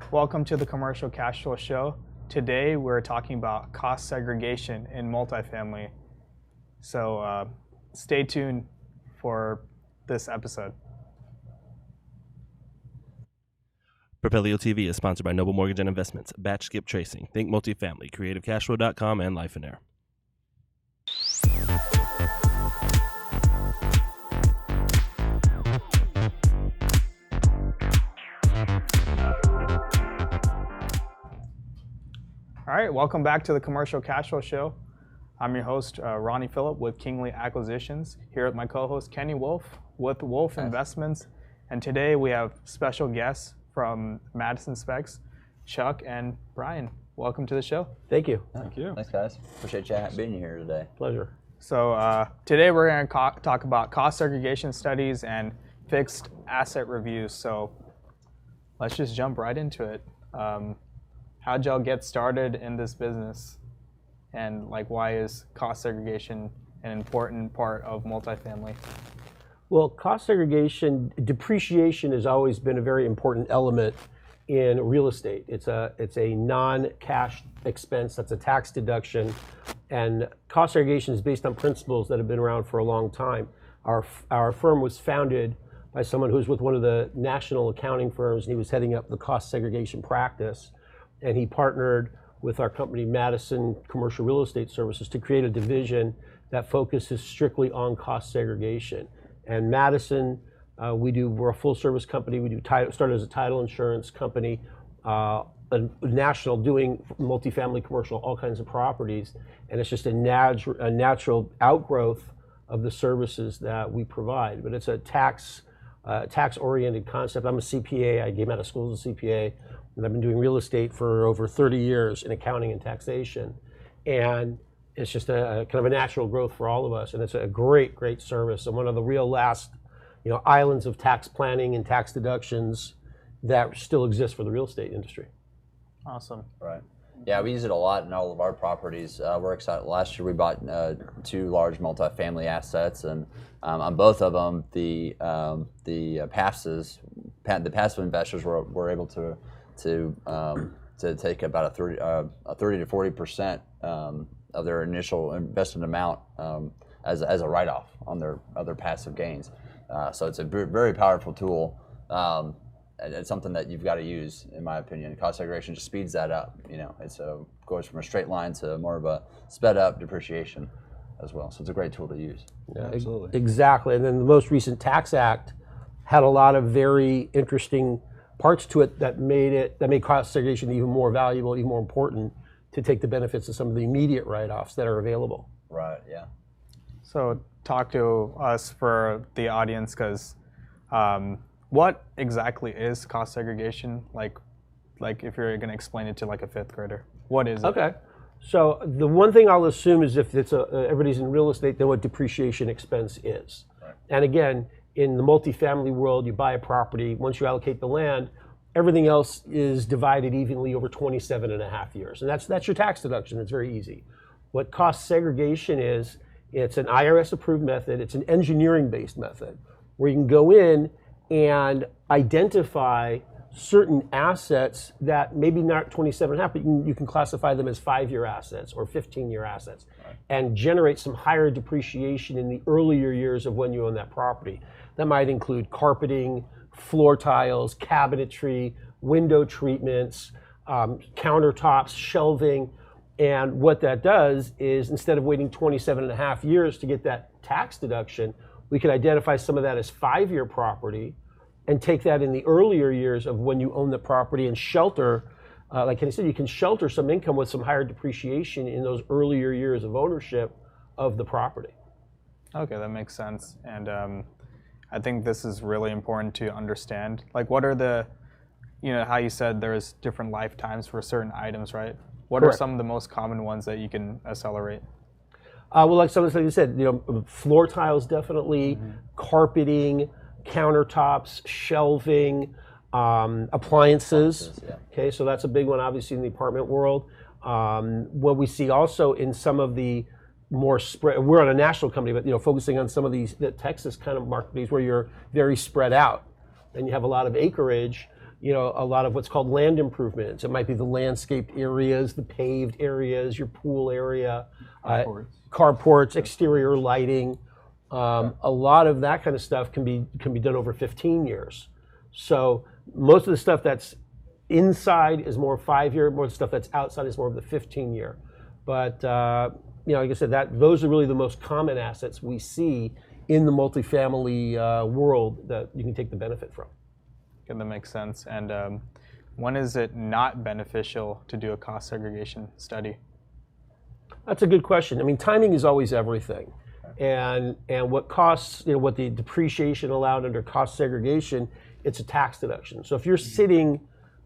Welcome to the Commercial Cash Flow Show. Today we're talking about cost segregation in multifamily. So stay tuned for this episode. Propelio TV is sponsored by Noble Mortgage and Investments, Batch Skip Tracing, Think Multifamily, CreativeCashflow.com, and Lifeonaire. All right, welcome back to the Commercial Cash Flow Show. I'm your host, Ronny Phillip with Kingly Acquisitions, here with my co-host, Kenny Wolfe with Wolfe Investments. And today we have special guests from Madison SPECs, Chuck and Brian. Welcome to the show. Thank you. Thank you. Thanks, guys. Appreciate you being here today. Pleasure. So today we're going to talk about cost segregation studies and fixed asset reviews. So let's just jump right into it. How'd y'all get started in this business? And why is cost segregation an important part of multifamily? Well, cost segregation, depreciation has always been a very important element in real estate. It's a non-cash expense, that's a tax deduction. And cost segregation is based on principles that have been around for a long time. Our firm was founded by someone who was with one of the national accounting firms, and he was heading up the cost segregation practice. And he partnered with our company, Madison Commercial Real Estate Services, to create a division that focuses strictly on cost segregation. And Madison, we're a full service company. We do started as a title insurance company, a national doing multifamily, commercial, all kinds of properties. And it's just a natural outgrowth of the services that we provide. But it's a tax-oriented concept. I'm a CPA. I came out of school as a CPA. And I've been doing real estate for over 30 years in accounting and taxation. And it's just a kind of a natural growth for all of us. And it's a great, great service. And one of the real last, islands of tax planning and tax deductions that still exist for the real estate industry. Awesome. Right. Yeah, we use it a lot in all of our properties. We're excited. Last year we bought 2 large multifamily assets, and on both of them, the passive investors were able to take about a 30 to 40% of their initial invested amount as a write-off on their other passive gains. So it's a very powerful tool. It's something that you've got to use, in my opinion. Cost segregation just speeds that up. It goes from a straight line to more of a sped up depreciation as well. So it's a great tool to use. Yeah, absolutely. Exactly. And then the most recent Tax Act had a lot of very interesting parts to it that made cost segregation even more valuable, even more important to take the benefits of some of the immediate write-offs that are available. Right, yeah. So talk to us for the audience, because what exactly is cost segregation? Like if you're going to explain it to a 5th grader, what is it? Okay. So the one thing I'll assume is if it's everybody's in real estate, then what depreciation expense is. Right. And again, in the multifamily world, you buy a property, once you allocate the land, everything else is divided evenly over 27 and a half years. And that's your tax deduction. It's very easy. What cost segregation is, it's an IRS approved method. It's an engineering-based method where you can go in and identify certain assets that maybe not 27 and a half, but you can classify them as 5-year assets or 15-year assets, right, and generate some higher depreciation in the earlier years of when you own that property. That might include carpeting, floor tiles, cabinetry, window treatments, countertops, shelving. And what that does is, instead of waiting 27 and a half years to get that tax deduction, we can identify some of that as 5-year property and take that in the earlier years of when you own the property and shelter, like I said, you can shelter some income with some higher depreciation in those earlier years of ownership of the property. Okay, that makes sense. And I think this is really important to understand. What are the, how you said there's different lifetimes for certain items, right? What Correct. Are some of the most common ones that you can accelerate? Well, like you said, floor tiles definitely, carpeting, countertops, shelving, appliances. Yeah. Okay, so that's a big one, obviously, in the apartment world. What we see also in some of the more spread, we're on a national company, but focusing on some of the Texas kind of markets where you're very spread out and you have a lot of acreage, a lot of what's called land improvements. It might be the landscaped areas, the paved areas, your pool area, carports, exterior lighting. A lot of that kind of stuff can be done over 15 years. So most of the stuff that's inside is more 5-year. More of the stuff that's outside is more of the 15-year. But like I said, those are really the most common assets we see in the multifamily world that you can take the benefit from. Okay, that makes sense. And when is it not beneficial to do a cost segregation study? That's a good question. I mean, timing is always everything. And what costs, what the depreciation allowed under cost segregation, it's a tax deduction. So if you're sitting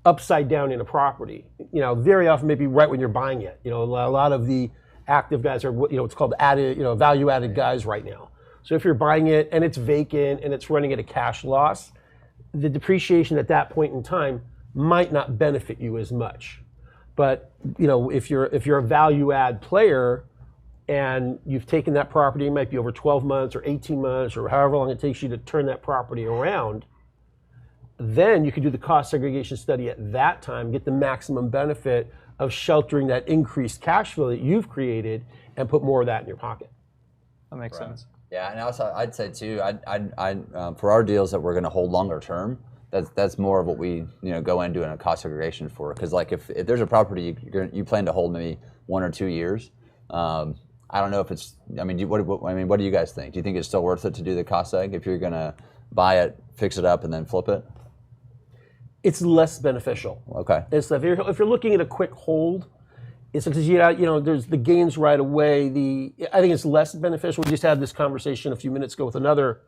upside down in a property, very often maybe right when you're buying it, a lot of the active guys are, it's called added, value added guys right now. So if you're buying it and it's vacant and it's running at a cash loss, the depreciation at that point in time might not benefit you as much. But if you're a value add player and you've taken that property, it might be over 12 months or 18 months or however long it takes you to turn that property around, then you can do the cost segregation study at that time, get the maximum benefit of sheltering that increased cash flow that you've created and put more of that in your pocket. That makes sense. Yeah, and also I'd say too, for our deals that we're going to hold longer term, that's more of what we go into in a cost segregation for. Because like if there's a property you plan to hold maybe 1 or 2 years, I don't know if it's. What do you guys think? Do you think it's still worth it to do the cost seg if you're going to buy it, fix it up, and then flip it? It's less beneficial. Okay. If you're looking at a quick hold, it's because there's the gains right away. I think it's less beneficial. We just had this conversation a few minutes ago with another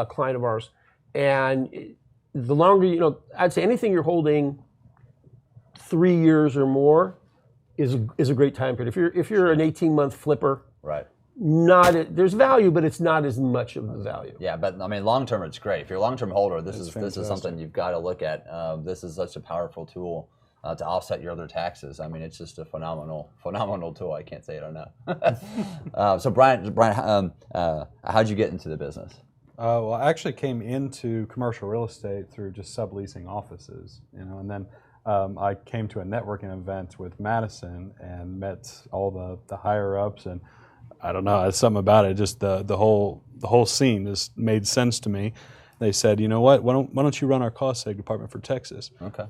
client of ours, and the longer I'd say anything you're holding 3 years or more is a great time period. If you're an 18-month flipper, right? There's value, but it's not as much of the value. Yeah, but long term it's great. If you're a long term holder, this is something you've got to look at. This is such a powerful tool to offset your other taxes. It's just a phenomenal tool. I can't say it enough. So Brian, how'd you get into the business? Well, I actually came into commercial real estate through just subleasing offices, and then I came to a networking event with Madison and met all the higher ups, and I don't know, something about it, just the whole scene just made sense to me. They said, you know what, why don't you run our cost seg department for Texas? Okay.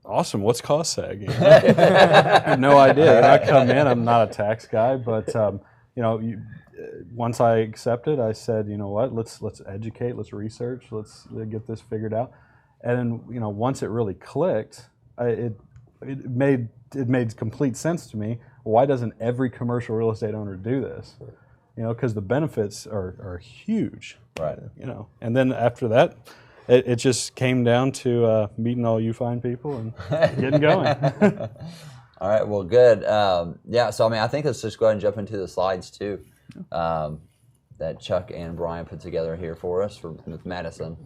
Awesome. What's cost seg? I have no idea. I come in, I'm not a tax guy, but once I accepted, I said, you know what, let's educate, let's research, let's get this figured out. And then once it really clicked, it made complete sense to me. Why doesn't every commercial real estate owner do this? Because the benefits are huge. Right. And then after that, it just came down to meeting all you fine people and getting going. All right. Well, good. Yeah. So I think let's just go ahead and jump into the slides too, that Chuck and Brian put together here for us with Madison.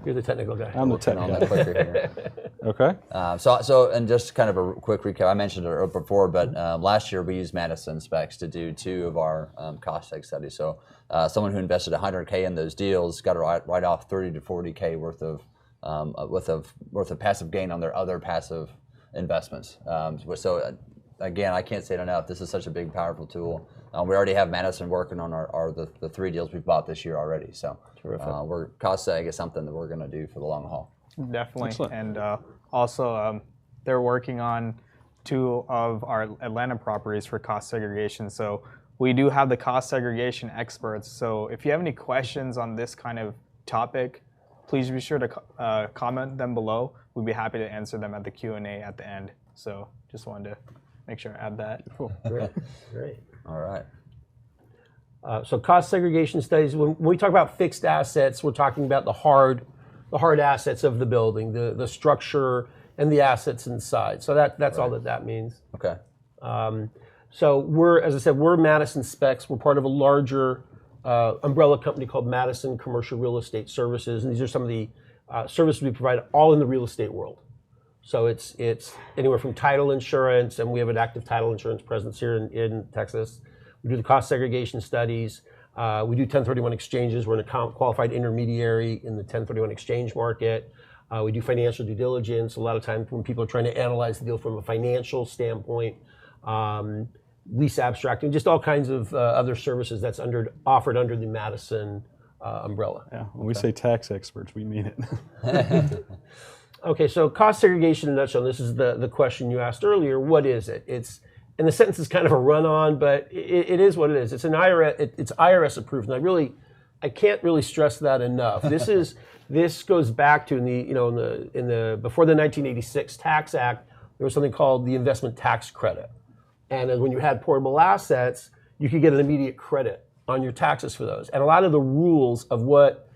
You're the technical guy. I'm the technical guy. Okay. So and just kind of a quick recap. I mentioned it before, but last year we used Madison SPECs to do 2 of our cost seg studies. So someone who invested $100K in those deals got to write off $30 to $40K worth of passive gain on their other passive investments. So again, I can't say it enough. This is such a big, powerful tool. We already have Madison working on the 3 deals we've bought this year already. So cost seg is something that we're going to do for the long haul. Definitely. Excellent. And also they're working on 2 of our Atlanta properties for cost segregation. So we do have the cost segregation experts. So if you have any questions on this kind of topic, please be sure to comment them below. We'd be happy to answer them at the Q&A at the end. So just wanted to make sure I add that. Cool. Great. All right. So cost segregation studies, when we talk about fixed assets, we're talking about the hard assets of the building, the structure and the assets inside. So that's all that means. Okay. So as I said, we're Madison SPECs. We're part of a larger umbrella company called Madison Commercial Real Estate Services, and these are some of the services we provide all in the real estate world. So it's anywhere from title insurance, and we have an active title insurance presence here in Texas. We do the cost segregation studies. We do 1031 exchanges. We're a qualified intermediary in the 1031 exchange market. We do financial due diligence. A lot of times when people are trying to analyze the deal from a financial standpoint, lease abstracting, just all kinds of other services that's offered under the Madison umbrella. Yeah, when we say tax experts, we mean it. Okay, so cost segregation in a nutshell, this is the question you asked earlier. What is it? And the sentence is kind of a run-on, but it is what it is. It's an IRS approved, and I can't really stress that enough. This goes back to in the before the 1986 Tax Act, there was something called the investment tax credit, and when you had portable assets, you could get an immediate credit on your taxes for those. And a lot of the rules of what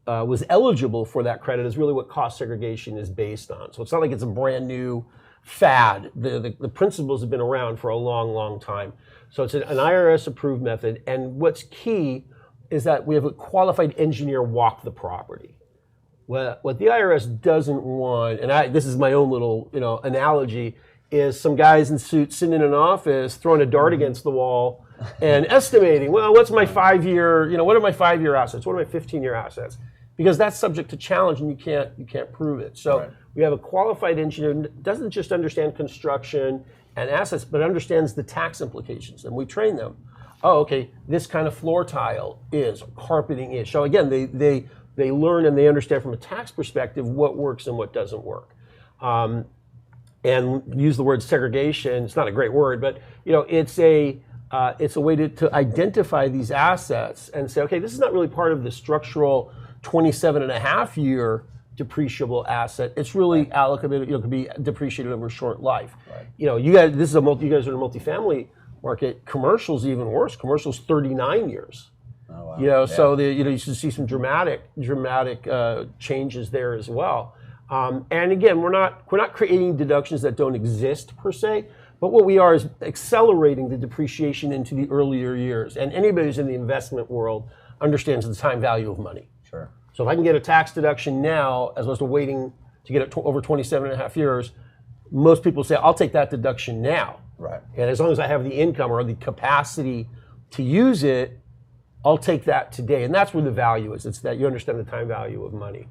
was eligible for that credit is really what cost segregation is based on. So it's not like it's a brand new fad. The principles have been around for a long, long time. So it's an IRS approved method. And what's key is that we have a qualified engineer walk the property. What the IRS doesn't want, and this is my own little analogy, is some guys in suits sitting in an office throwing a dart against the wall and estimating, well, what's my 5-year, what are my 5-year assets? What are my 15-year assets? Because that's subject to challenge and you can't prove it. So we have a qualified engineer who doesn't just understand construction and assets, but understands the tax implications. And we train them. Oh, okay, this kind of floor tile is, carpeting is. So again, they learn and they understand from a tax perspective what works and what doesn't work. And use the word segregation. It's not a great word, but it's a way to identify these assets and say, okay, this is not really part of the structural 27.5-year depreciable asset. It's really allocable. Could be depreciated over a short life. Right. You guys, you guys are in a multifamily market. Commercial's even worse. Commercial's 39 years. Oh, wow. So you should see some dramatic changes there as well. And again, we're not creating deductions that don't exist per se, but what we are is accelerating the depreciation into the earlier years. And anybody who's in the investment world understands the time value of money. Sure. So if I can get a tax deduction now, as opposed to waiting to get it over 27.5 years, most people say, I'll take that deduction now. Right. And as long as I have the income or the capacity to use it, I'll take that today. And that's where the value is. It's that you understand the time value of money.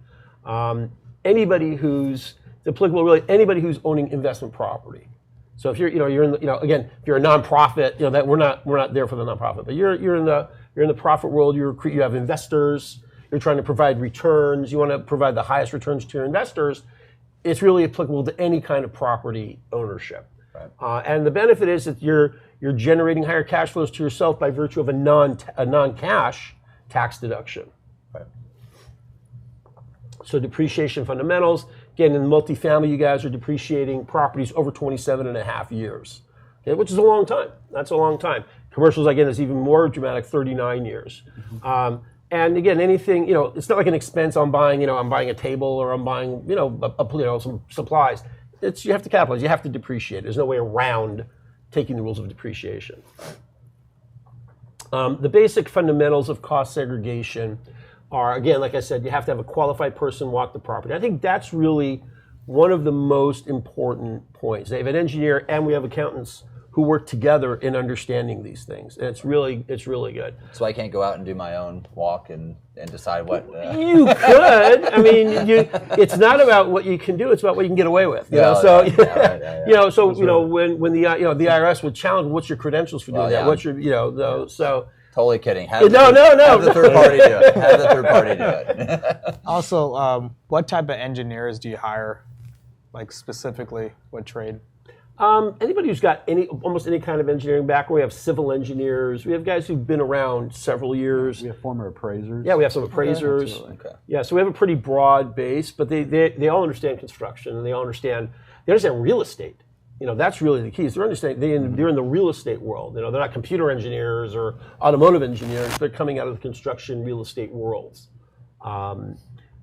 Anybody who's applicable, really anybody who's owning investment property. So if you're in again, if you're a nonprofit, that we're not there for the nonprofit, but you're in the profit world. You have investors. You're trying to provide returns. You want to provide the highest returns to your investors. It's really applicable to any kind of property ownership. Right. And the benefit is that you're generating higher cash flows to yourself by virtue of a non-cash tax deduction. Right. So depreciation fundamentals. Again, in multifamily, you guys are depreciating properties over 27.5 years, okay, which is a long time. That's a long time. Commercials, again, is even more dramatic, 39 years. Mm-hmm. And again, anything, it's not like an expense I'm buying a table or I'm buying, some supplies. You have to capitalize, you have to depreciate. There's no way around taking the rules of depreciation. The basic fundamentals of cost segregation are, again, like I said, you have to have a qualified person walk the property. I think that's really one of the most important points. They have an engineer and we have accountants who work together in understanding these things. And it's really good. So I can't go out and do my own walk and decide what... You could. I mean, it's not about what you can do, it's about what you can get away with. When the IRS would challenge, what's your credentials for doing that? What's your, so... Totally kidding. No. Have the third party do it. Also, what type of engineers do you hire? Like specifically, what trade? Anybody who's got almost any kind of engineering background. We have civil engineers. We have guys who've been around several years. We have former appraisers. Yeah, we have some appraisers. Okay. Yeah, so we have a pretty broad base, but they all understand construction and they understand real estate. That's really the key. Is they're in the real estate world. They're not computer engineers or automotive engineers. They're coming out of the construction real estate worlds.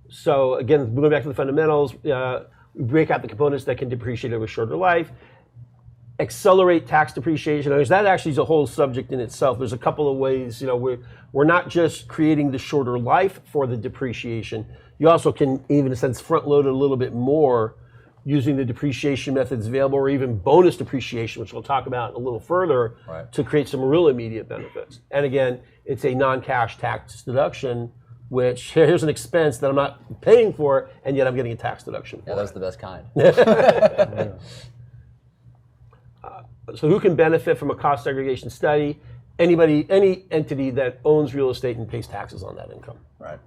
So again, going back to the fundamentals, we break out the components that can depreciate over a shorter life. Accelerate tax depreciation. That actually is a whole subject in itself. There's a couple of ways. We're not just creating the shorter life for the depreciation. You also can, even in a sense, front load it a little bit more using the depreciation methods available, or even bonus depreciation, which we'll talk about a little further, to create some real immediate benefits. And again, it's a non-cash tax deduction, which here's an expense that I'm not paying for, and yet I'm getting a tax deduction for Yeah, that's it. the best kind. So who can benefit from a cost segregation study? Anybody, any entity that owns real estate and pays taxes on that income. Right.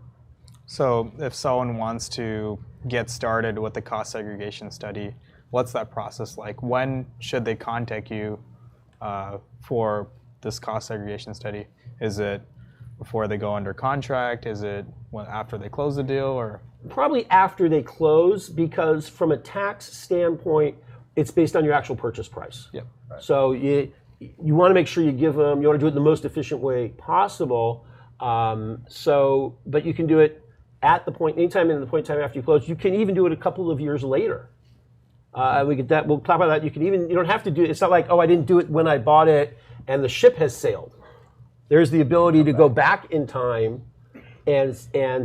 So if someone wants to get started with the cost segregation study, what's that process like? When should they contact you for this cost segregation study? Is it before they go under contract? Is it after they close the deal? Or Probably after they close, because from a tax standpoint, it's based on your actual purchase price. Yep. Right. So you want to make sure you give them, you want to do it in the most efficient way possible. But you can do it at the point, anytime in the point in time after you close. You can even do it a couple of years later. We'll talk about that. You don't have to do it. It's not like, oh, I didn't do it when I bought it and the ship has sailed. There's the ability to go back in time and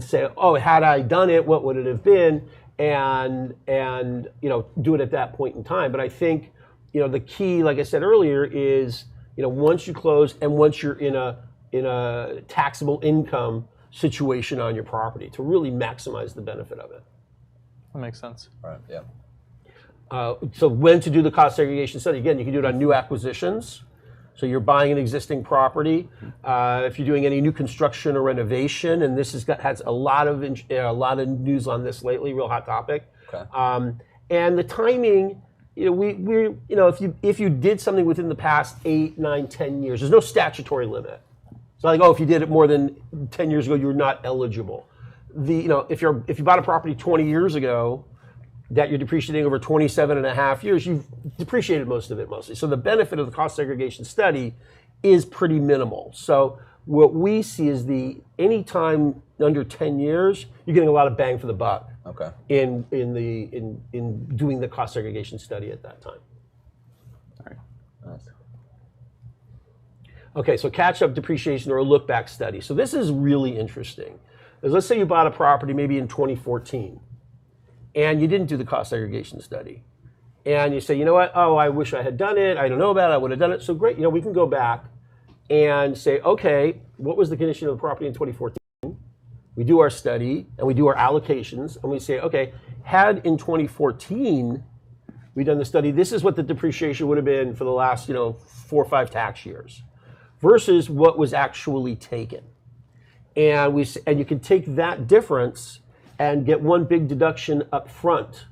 say, oh, had I done it, what would it have been? And do it at that point in time. But I think, the key, like I said earlier, is, once you close and once you're in a taxable income situation on your property, to really maximize the benefit of it. that makes sense. Right. Yeah. So when to do the cost segregation study? Again, you can do it on new acquisitions. So you're buying an existing property. If you're doing any new construction or renovation, and this has a lot of news on this lately, real hot topic. Okay. And the timing, if you did something within the past 8, 9, 10 years, there's no statutory limit. It's not like, if you did it more than 10 years ago, you're not eligible. If you bought a property 20 years ago that you're depreciating over 27 and a half years, you've depreciated most of it mostly. So the benefit of the cost segregation study is pretty minimal. So what we see is any time under 10 years, you're getting a lot of bang for the buck. Okay. In doing the cost segregation study at that time. All right. Nice. Okay, so catch-up depreciation or a look-back study. So this is really interesting. Let's say you bought a property maybe in 2014, and you didn't do the cost segregation study. And you say, you know what, I wish I had done it. I don't know about it. I would have done it. So great, we can go back and say, okay, what was the condition of the property in 2014? We do our study, and we do our allocations, and we say, okay, had in 2014 we done the study, this is what the depreciation would have been for the last 4 or 5 tax years versus what was actually taken. And you can take that difference and get one big deduction up front,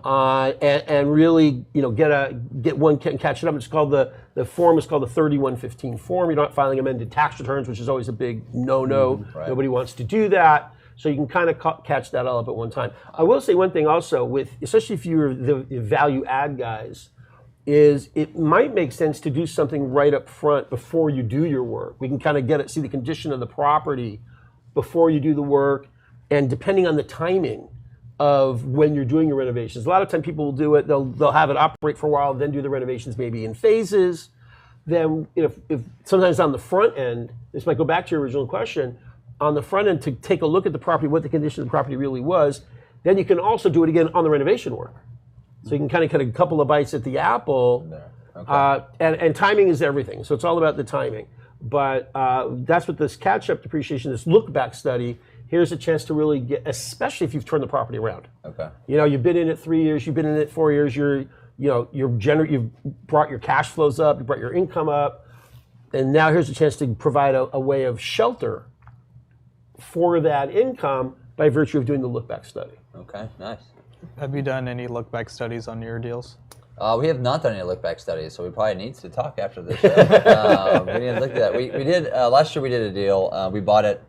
and really get one catch it up. It's called the form is called the 3115 form. You're not filing amended tax returns, which is always a big no-no. Right. Nobody wants to do that. So you can kind of catch that all up at one time. I will say one thing also, especially if you're the value add guys, is it might make sense to do something right up front before you do your work. We can kind of see the condition of the property before you do the work, and depending on the timing of when you're doing your renovations. A lot of time people will do it, they'll have it operate for a while, then do the renovations maybe in phases. Then if sometimes on the front end, this might go back to your original question, on the front end to take a look at the property, what the condition of the property really was, then you can also do it again on the renovation work. So you can kind of get a couple of bites at the apple. Okay. And timing is everything. So it's all about the timing. But that's what this catch-up depreciation, this look-back study, here's a chance to really get, especially if you've turned the property around. Okay. You've been in it 3 years, you've been in it 4 years, you've brought your cash flows up, you brought your income up, and now here's a chance to provide a way of shelter for that income by virtue of doing the look-back study. Okay. Nice. Have you done any look-back studies on your deals? We have not done any look-back studies, so we probably need to talk after this show. We didn't look at that. We did last year. We did a deal. We bought it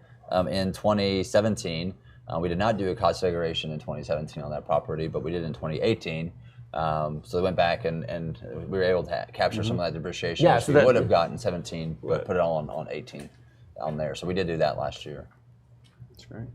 in 2017. We did not do a cost segregation in 2017 on that property, but we did in 2018. So we went back and we were able to capture some of that depreciation, which we would have gotten 17, but put it all on 18 down there. So we did do that last year. That's great.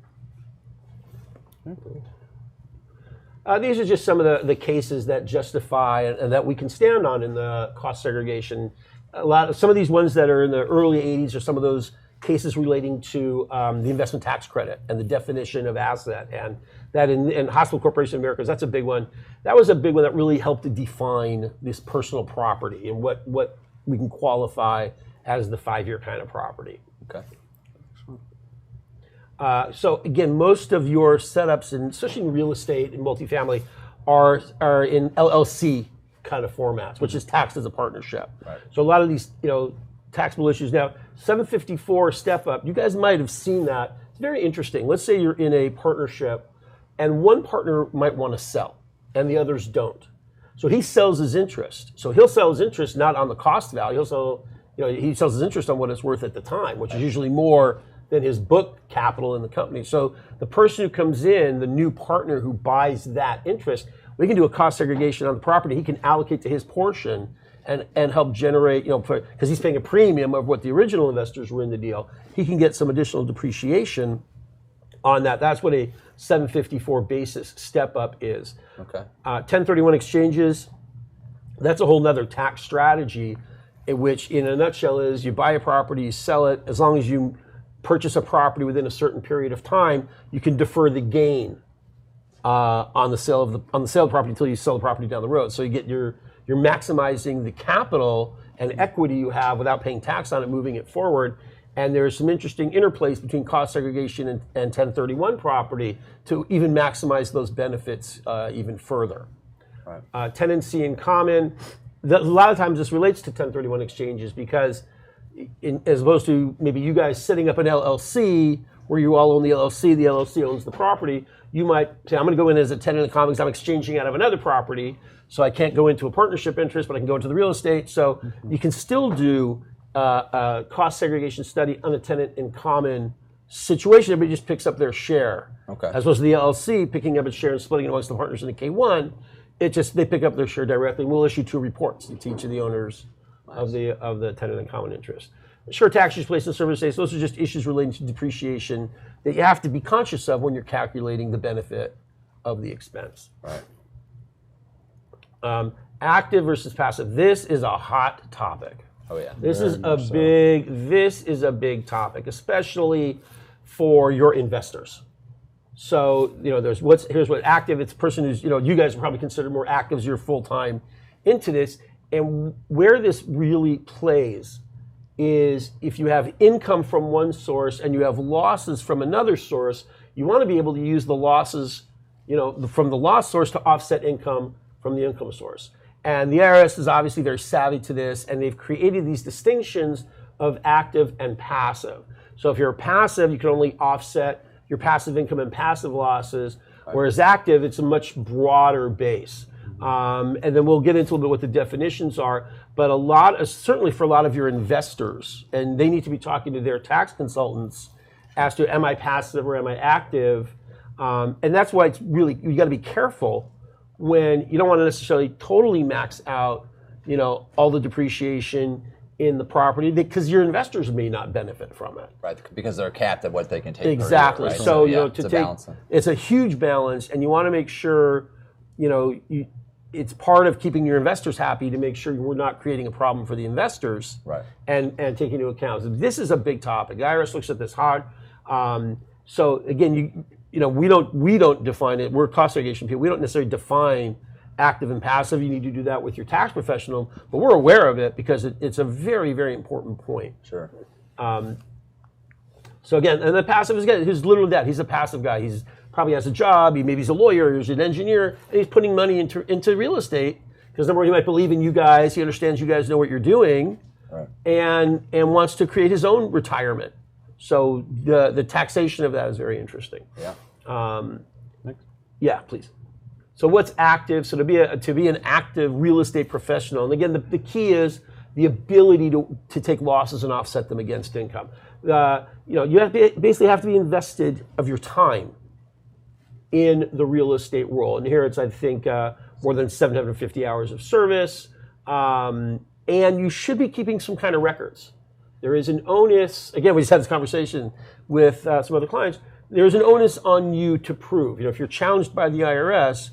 These are just some of the cases that justify and that we can stand on in the cost segregation. Some of these ones that are in the early 80s are some of those cases relating to the investment tax credit and the definition of asset, and that in Hospital Corporation of Americas, that's a big one. That was a big one that really helped to define this personal property and what we can qualify as the 5-year kind of property. Okay. So again, most of your setups, especially in real estate and multifamily, are in LLC kind of formats, which is taxed as a partnership. Right. So a lot of these, taxable issues. Now, 754 step up, you guys might have seen that. It's very interesting. Let's say you're in a partnership and one partner might want to sell and the others don't. So he sells his interest. So he'll sell his interest not on the cost value. He'll sell, he sells his interest on what it's worth at the time, which is usually more than his book capital in the company. So the person who comes in, the new partner who buys that interest, we can do a cost segregation on the property. He can allocate to his portion and help generate, because he's paying a premium of what the original investors were in the deal. He can get some additional depreciation on that. That's what a 754 basis step up is. Okay. 1031 exchanges, that's a whole nother tax strategy, in which, in a nutshell, is you buy a property, you sell it. As long as you purchase a property within a certain period of time, you can defer the gain on the sale of the property until you sell the property down the road. So you're maximizing the capital and equity you have without paying tax on it, moving it forward. And there's some interesting interplays between cost segregation and 1031 property to even maximize those benefits even further. Right. Tenancy in common. A lot of times this relates to 1031 exchanges because as opposed to maybe you guys setting up an LLC where you all own the LLC owns the property, you might say, I'm going to go in as a tenant in common because I'm exchanging out of another property, so I can't go into a partnership interest, but I can go into the real estate. So you can still do a cost segregation study on a tenant in common situation. Everybody just picks up their share. Okay. As opposed to the LLC picking up its share and splitting it amongst the partners in the K1, they pick up their share directly. We'll issue 2 reports to each of the owners of the tenant in common interest. Sure, tax issues placed in service days, those are just issues relating to depreciation that you have to be conscious of when you're calculating the benefit of the expense. Right. Active versus passive. This is a hot topic. Oh yeah. This is a big topic, especially for your investors. So, here's what active, it's a person who's, you guys probably consider more active as you're full-time into this. And where this really plays is if you have income from one source and you have losses from another source, you want to be able to use the losses, from the loss source to offset income from the income source. And the IRS is obviously very savvy to this, and they've created these distinctions of active and passive. So if you're passive, you can only offset your passive income and passive losses, whereas active, it's a much broader base. And then we'll get into a little bit what the definitions are, but certainly for a lot of your investors, and they need to be talking to their tax consultants as to, am I passive or am I active? And that's why it's really, you got to be careful when you don't want to necessarily totally max out, all the depreciation in the property, because your investors may not benefit from it. Right, because they're capped at what they can take. Exactly. Per year, right? So, it's a huge balance, and you want to make sure, it's part of keeping your investors happy to make sure we're not creating a problem for the investors, right? And taking into account. This is a big topic. The IRS looks at this hard. So again, we don't define it. We're cost segregation people. We don't necessarily define active and passive. You need to do that with your tax professional, but we're aware of it because it's a very, very important point. Sure. So again, and the passive is he's literally that. He's a passive guy. He's probably has a job, maybe he's a lawyer, he's an engineer, and he's putting money into real estate because number one, he might believe in you guys, he understands you guys know what you're doing, right, and wants to create his own retirement. So the taxation of that is very interesting. Yeah. Next. Yeah, please. So what's active? So to be an active real estate professional, and again, the key is the ability to take losses and offset them against income. You basically have to be invested of your time in the real estate world. And here it's, I think, more than 750 hours of service. And you should be keeping some kind of records. There is an onus, again, we just had this conversation with some other clients, there's an onus on you to prove. If you're challenged by the IRS,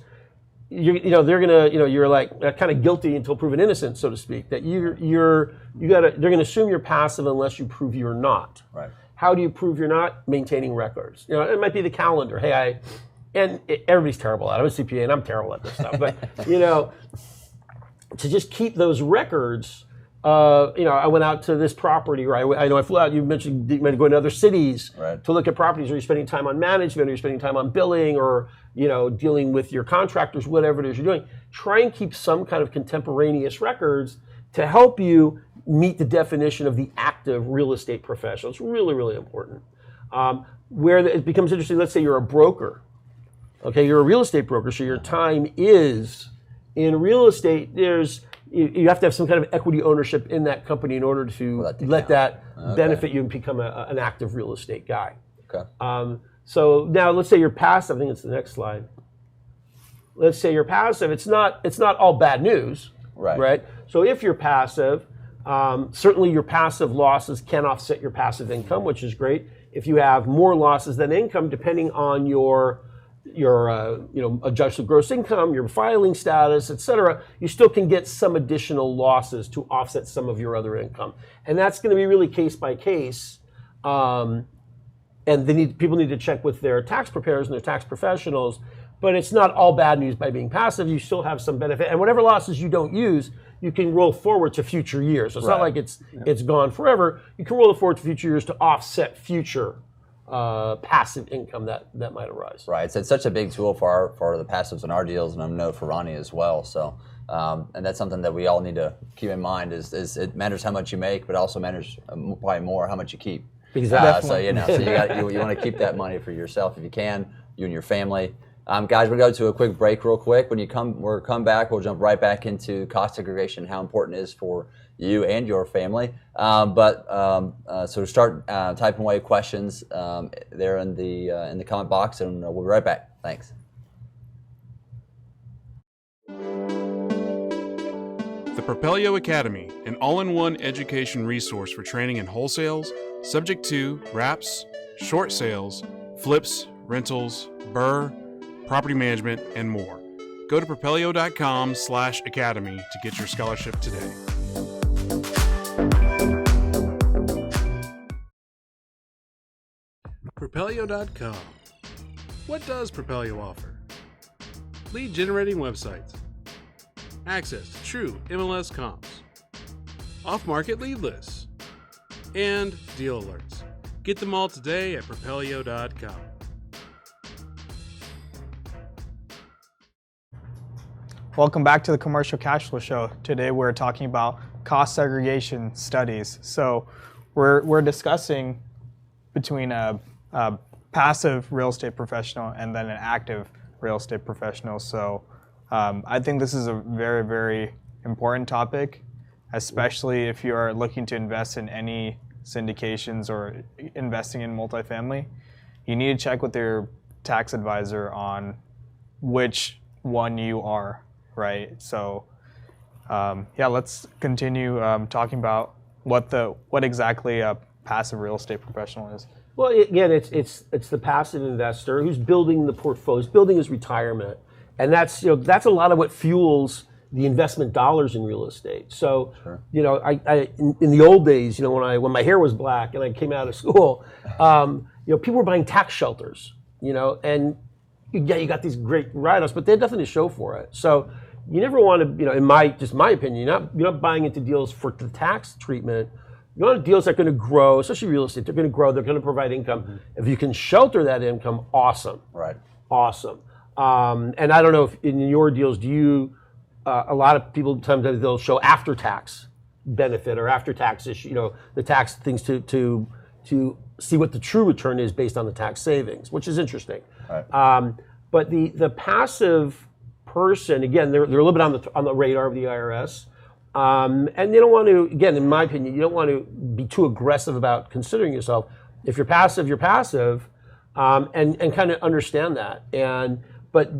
they're gonna, you're like kind of guilty until proven innocent, so to speak, that they're gonna assume you're passive unless you prove you're not. Right. How do you prove you're not? Maintaining records. It might be the calendar. Hey, everybody's terrible at it. I'm a CPA and I'm terrible at this stuff. But, to just keep those records I went out to this property, or I know I flew out. You mentioned you might go into other cities to look at properties. Are you spending time on management? Are you spending time on billing, or dealing with your contractors? Whatever it is you're doing, try and keep some kind of contemporaneous records to help you meet the definition of the active real estate professional. It's really, really important. Where it becomes interesting, let's say you're a broker. Okay, you're a real estate broker, so your time is in real estate. You have to have some kind of equity ownership in that company in order to let that benefit you and become an active real estate guy. Okay. So now let's say you're passive. I think it's the next slide. Let's say you're passive. It's not all bad news, right? So if you're passive, certainly your passive losses can offset your passive income, which is great. If you have more losses than income, depending on your adjusted gross income, your filing status, et cetera, you still can get some additional losses to offset some of your other income. And that's going to be really case by case. And people need to check with their tax preparers and their tax professionals. But it's not all bad news by being passive. You still have some benefit. And whatever losses you don't use, you can roll forward to future years. So it's not like it's gone forever. You can roll it forward to future years to offset future passive income that might arise. Right. So it's such a big tool for the passives in our deals, and I know for Ronny as well. So, and that's something that we all need to keep in mind. Is it matters how much you make, but also matters probably more how much you keep. Exactly. So you want to keep that money for yourself if you can, you and your family. Guys, we're going to go to a quick break real quick. When we'll come back, we'll jump right back into cost segregation, how important it is for you and your family. So start typing away questions there in the comment box, and we'll be right back. Thanks. The Propelio Academy, an all-in-one education resource for training in wholesales, subject to wraps, short sales, flips, rentals, BRRRR, property management, and more. Go to propelio.com/academy to get your scholarship today. Propelio.com. What does Propelio offer? Lead generating websites, access to true MLS comps, off-market lead lists, and deal alerts. Get them all today at propelio.com. Welcome back to the Commercial Cash Flow Show. Today we're talking about cost segregation studies. So we're discussing between a passive real estate professional and then an active real estate professional. So I think this is a very, very important topic, especially if you are looking to invest in any syndications or investing in multifamily. You need to check with your tax advisor on which one you are. Right. So, let's continue talking about what exactly a passive real estate professional is. Well, again, it's the passive investor who's building the portfolio, building his retirement, and that's a lot of what fuels the investment dollars in real estate. So, I in the old days, when my hair was black and I came out of school, people were buying tax shelters, and you got these great write-offs, but they had nothing to show for it. So you never want to, in my opinion, you're not buying into deals for the tax treatment. You want deals that are going to grow, especially real estate. They're going to grow. They're going to provide income. Mm-hmm. If you can shelter that income, awesome. Right. Awesome. And I don't know if in your deals, do you? A lot of people sometimes they'll show after-tax benefit or after-tax issue. The tax things to see what the true return is based on the tax savings, which is interesting. Right. But the passive person, again, they're a little bit on the radar of the IRS, and they don't want to. Again, in my opinion, you don't want to be too aggressive about considering yourself. If you're passive, you're passive, and kind of understand that. But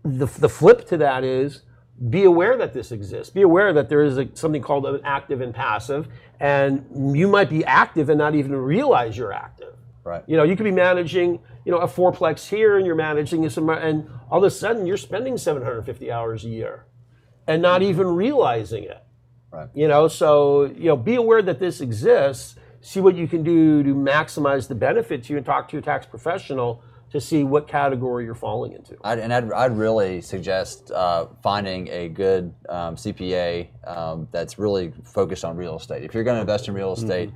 the flip to that is be aware that this exists. Be aware that there is something called an active and passive, and you might be active and not even realize you're active. Right. You could be managing, a fourplex here, and you're managing some, and all of a sudden you're spending 750 hours a year, and not even realizing it. Right. So be aware that this exists. See what you can do to maximize the benefit to you, and talk to your tax professional to see what category you're falling into. I'd really suggest finding a good CPA that's really focused on real estate. If you're going to invest in real estate,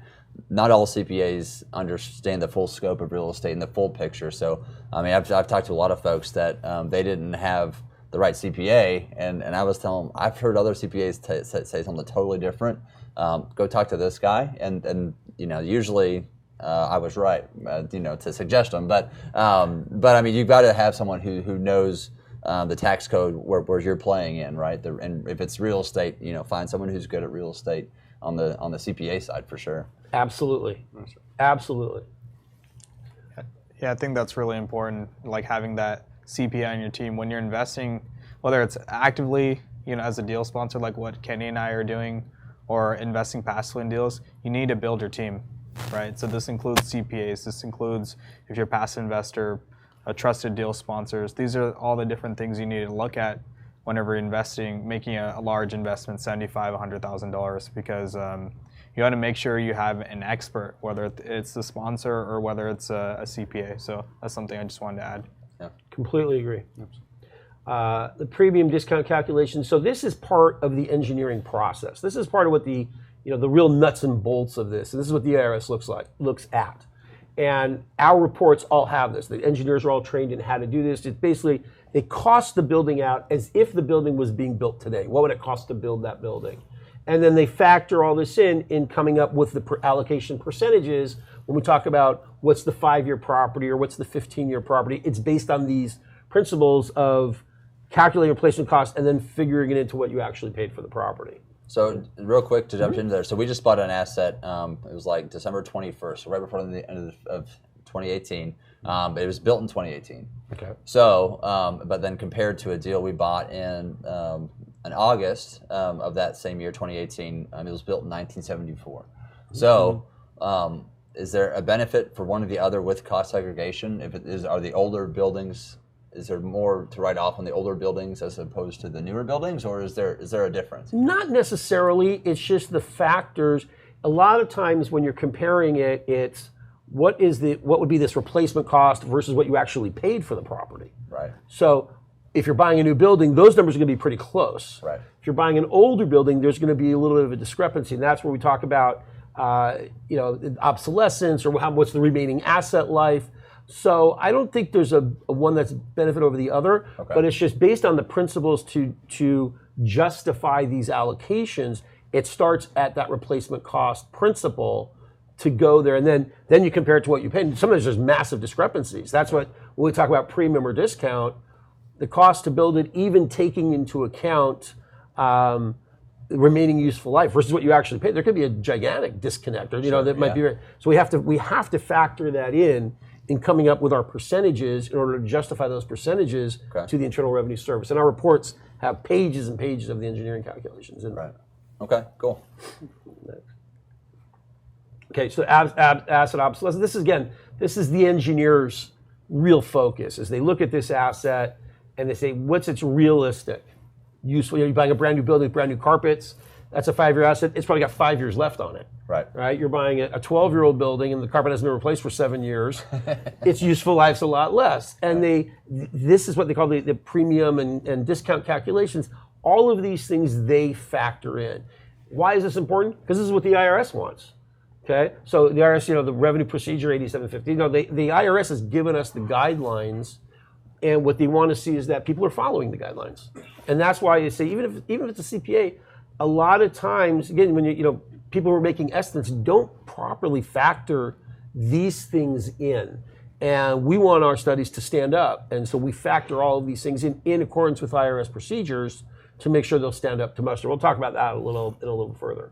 not all CPAs understand the full scope of real estate and the full picture. So, I mean, I've talked to a lot of folks that they didn't have the right CPA, and I was telling them, I've heard other CPAs say something totally different. Go talk to this guy, and usually I was right, to suggest them. But I mean, you've got to have someone who knows the tax code where you're playing in, right? And if it's real estate, find someone who's good at real estate on the CPA side for sure. Absolutely, absolutely. Yeah, I think that's really important, like having that CPA on your team when you're investing, whether it's actively, as a deal sponsor, like what Kenny and I are doing, or investing passively in deals. You need to build your team, right? So this includes CPAs. This includes, if you're a passive investor, a trusted deal sponsors. These are all the different things you need to look at whenever you're investing, making a large investment, $75,000, $100,000, because you want to make sure you have an expert, whether it's the sponsor or whether it's a CPA. So that's something I just wanted to add. Yeah. Completely agree. The premium discount calculation. So this is part of the engineering process. This is part of what the real nuts and bolts of this. And this is what the IRS looks at. And our reports all have this. The engineers are all trained in how to do this. It's basically, they cost the building out as if the building was being built today. What would it cost to build that building? And then they factor all this in coming up with the allocation percentages. When we talk about what's the 5-year property or what's the 15-year property, it's based on these principles of calculating replacement cost and then figuring it into what you actually paid for the property. So real quick to jump into there. So we just bought an asset. It was like December 21st, so right before the end of 2018. But it was built in 2018. Okay. So, but then compared to a deal we bought in August of that same year, 2018, it was built in 1974. So, is there a benefit for one or the other with cost segregation? Are the older buildings? Is there more to write off on the older buildings as opposed to the newer buildings, or is there a difference? Not necessarily. It's just the factors. A lot of times when you're comparing it, it's what would be this replacement cost versus what you actually paid for the property. Right. So if you're buying a new building, those numbers are going to be pretty close. Right. If you're buying an older building, there's going to be a little bit of a discrepancy, and that's where we talk about obsolescence or what's the remaining asset life. So I don't think there's a one that's benefit over the other, but it's just based on the principles to justify these allocations. It starts at that replacement cost principle to go there, and then you compare it to what you paid. Sometimes there's massive discrepancies. That's what when we talk about premium or discount, the cost to build it, even taking into account the remaining useful life versus what you actually paid. There could be a gigantic disconnect, or that might be. So we have to factor that in coming up with our percentages in order to justify those percentages to the Internal Revenue Service. And our reports have pages and pages of the engineering calculations in right. Okay, cool. Okay, so asset obsolescence. This is the engineer's real focus, as they look at this asset and they say, what's its realistic useful? You're buying a brand new building with brand new carpets. That's a 5-year asset. It's probably got 5 years left on it. Right. You're buying a 12-year-old building and the carpet hasn't been replaced for 7 years. Its useful life's a lot less. And this is what they call the premium and discount calculations. All of these things they factor in. Why is this important? Because this is what the IRS wants. Okay. So the IRS, the revenue procedure 8750. The IRS has given us the guidelines, and what they want to see is that people are following the guidelines. And that's why you say even if it's a CPA, a lot of times, again, when people who are making estimates don't properly factor these things in. And we want our studies to stand up. And so we factor all of these things in accordance with IRS procedures to make sure they'll stand up to muster. We'll talk about that a little further.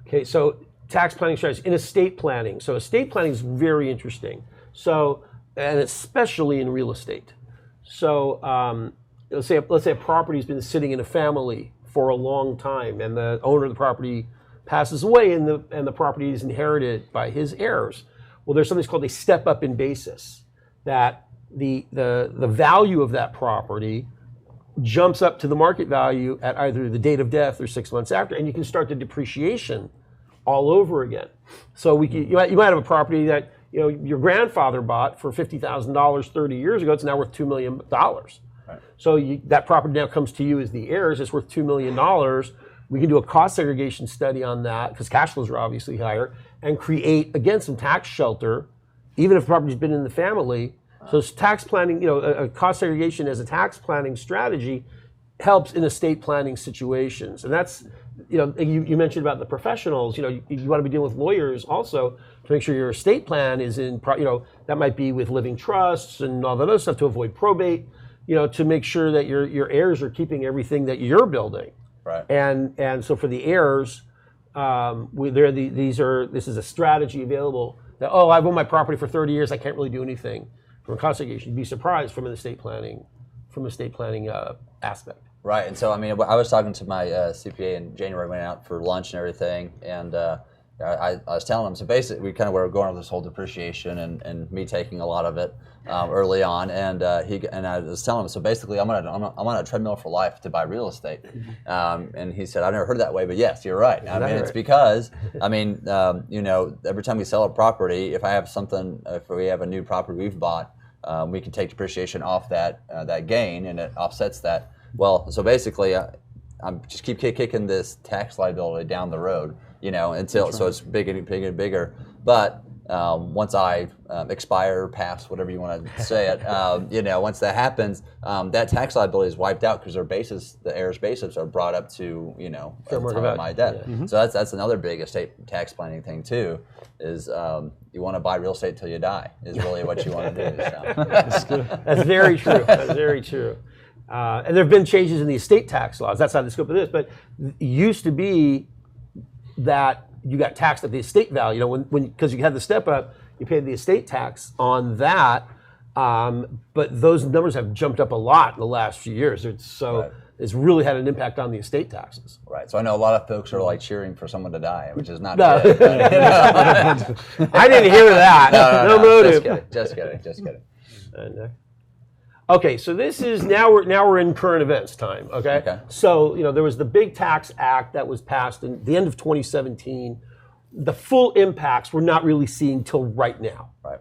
Okay, so tax planning strategies in estate planning. So estate planning is very interesting. So, and especially in real estate. So let's say a property's been sitting in a family for a long time, and the owner of the property passes away, and the property is inherited by his heirs. Well, there's something called a step up in basis, that the value of that property jumps up to the market value at either the date of death or 6 months after, and you can start the depreciation all over again. So you might have a property that your grandfather bought for $50,000 30 years ago. It's now worth $2 million. So that property now comes to you as the heirs. It's worth $2 million. We can do a cost segregation study on that because cash flows are obviously higher, and create, again, some tax shelter, even if the property's been in the family. So it's tax planning, a cost segregation as a tax planning strategy helps in estate planning situations. And that's, you mentioned about the professionals, you want to be dealing with lawyers also to make sure your estate plan is in, that might be with living trusts and all that other stuff to avoid probate, to make sure that your heirs are keeping everything that you're building. Right. And so for the heirs, this is a strategy available that, I've owned my property for 30 years, I can't really do anything. From a cost segregation, you'd be surprised from an estate planning, aspect. Right, and so I was talking to my CPA in January, went out for lunch and everything, and I was telling him, so basically we kind of were going over this whole depreciation and me taking a lot of it early on, and I was telling him, so basically I'm on a treadmill for life to buy real estate, and he said, I've never heard it that way, but yes, you're right. It's because every time we sell a property, if we have a new property we've bought, we can take depreciation off that gain, and it offsets that. Well, so basically, I'm just keep kicking this tax liability down the road, until so it's bigger and bigger and bigger. But once I expire, pass, whatever you want to say it, once that happens, that tax liability is wiped out because the heirs' basis are brought up to my debt. Yeah. So that's another big estate tax planning thing too. Is you want to buy real estate till you die is really what you want to do. So. That's very true. That's very true. And there have been changes in the estate tax laws. That's not the scope of this, but it used to be that you got taxed at the estate value. Because you had the step up, you paid the estate tax on that. But those numbers have jumped up a lot in the last few years. It's really had an impact on the estate taxes. Right. So I know a lot of folks are like cheering for someone to die, which is not good. I didn't hear that. No motive. Just kidding. Okay, so this is now we're in current events time. Okay. So there was the big tax act that was passed in the end of 2017. The full impacts we're not really seeing till right now. Right.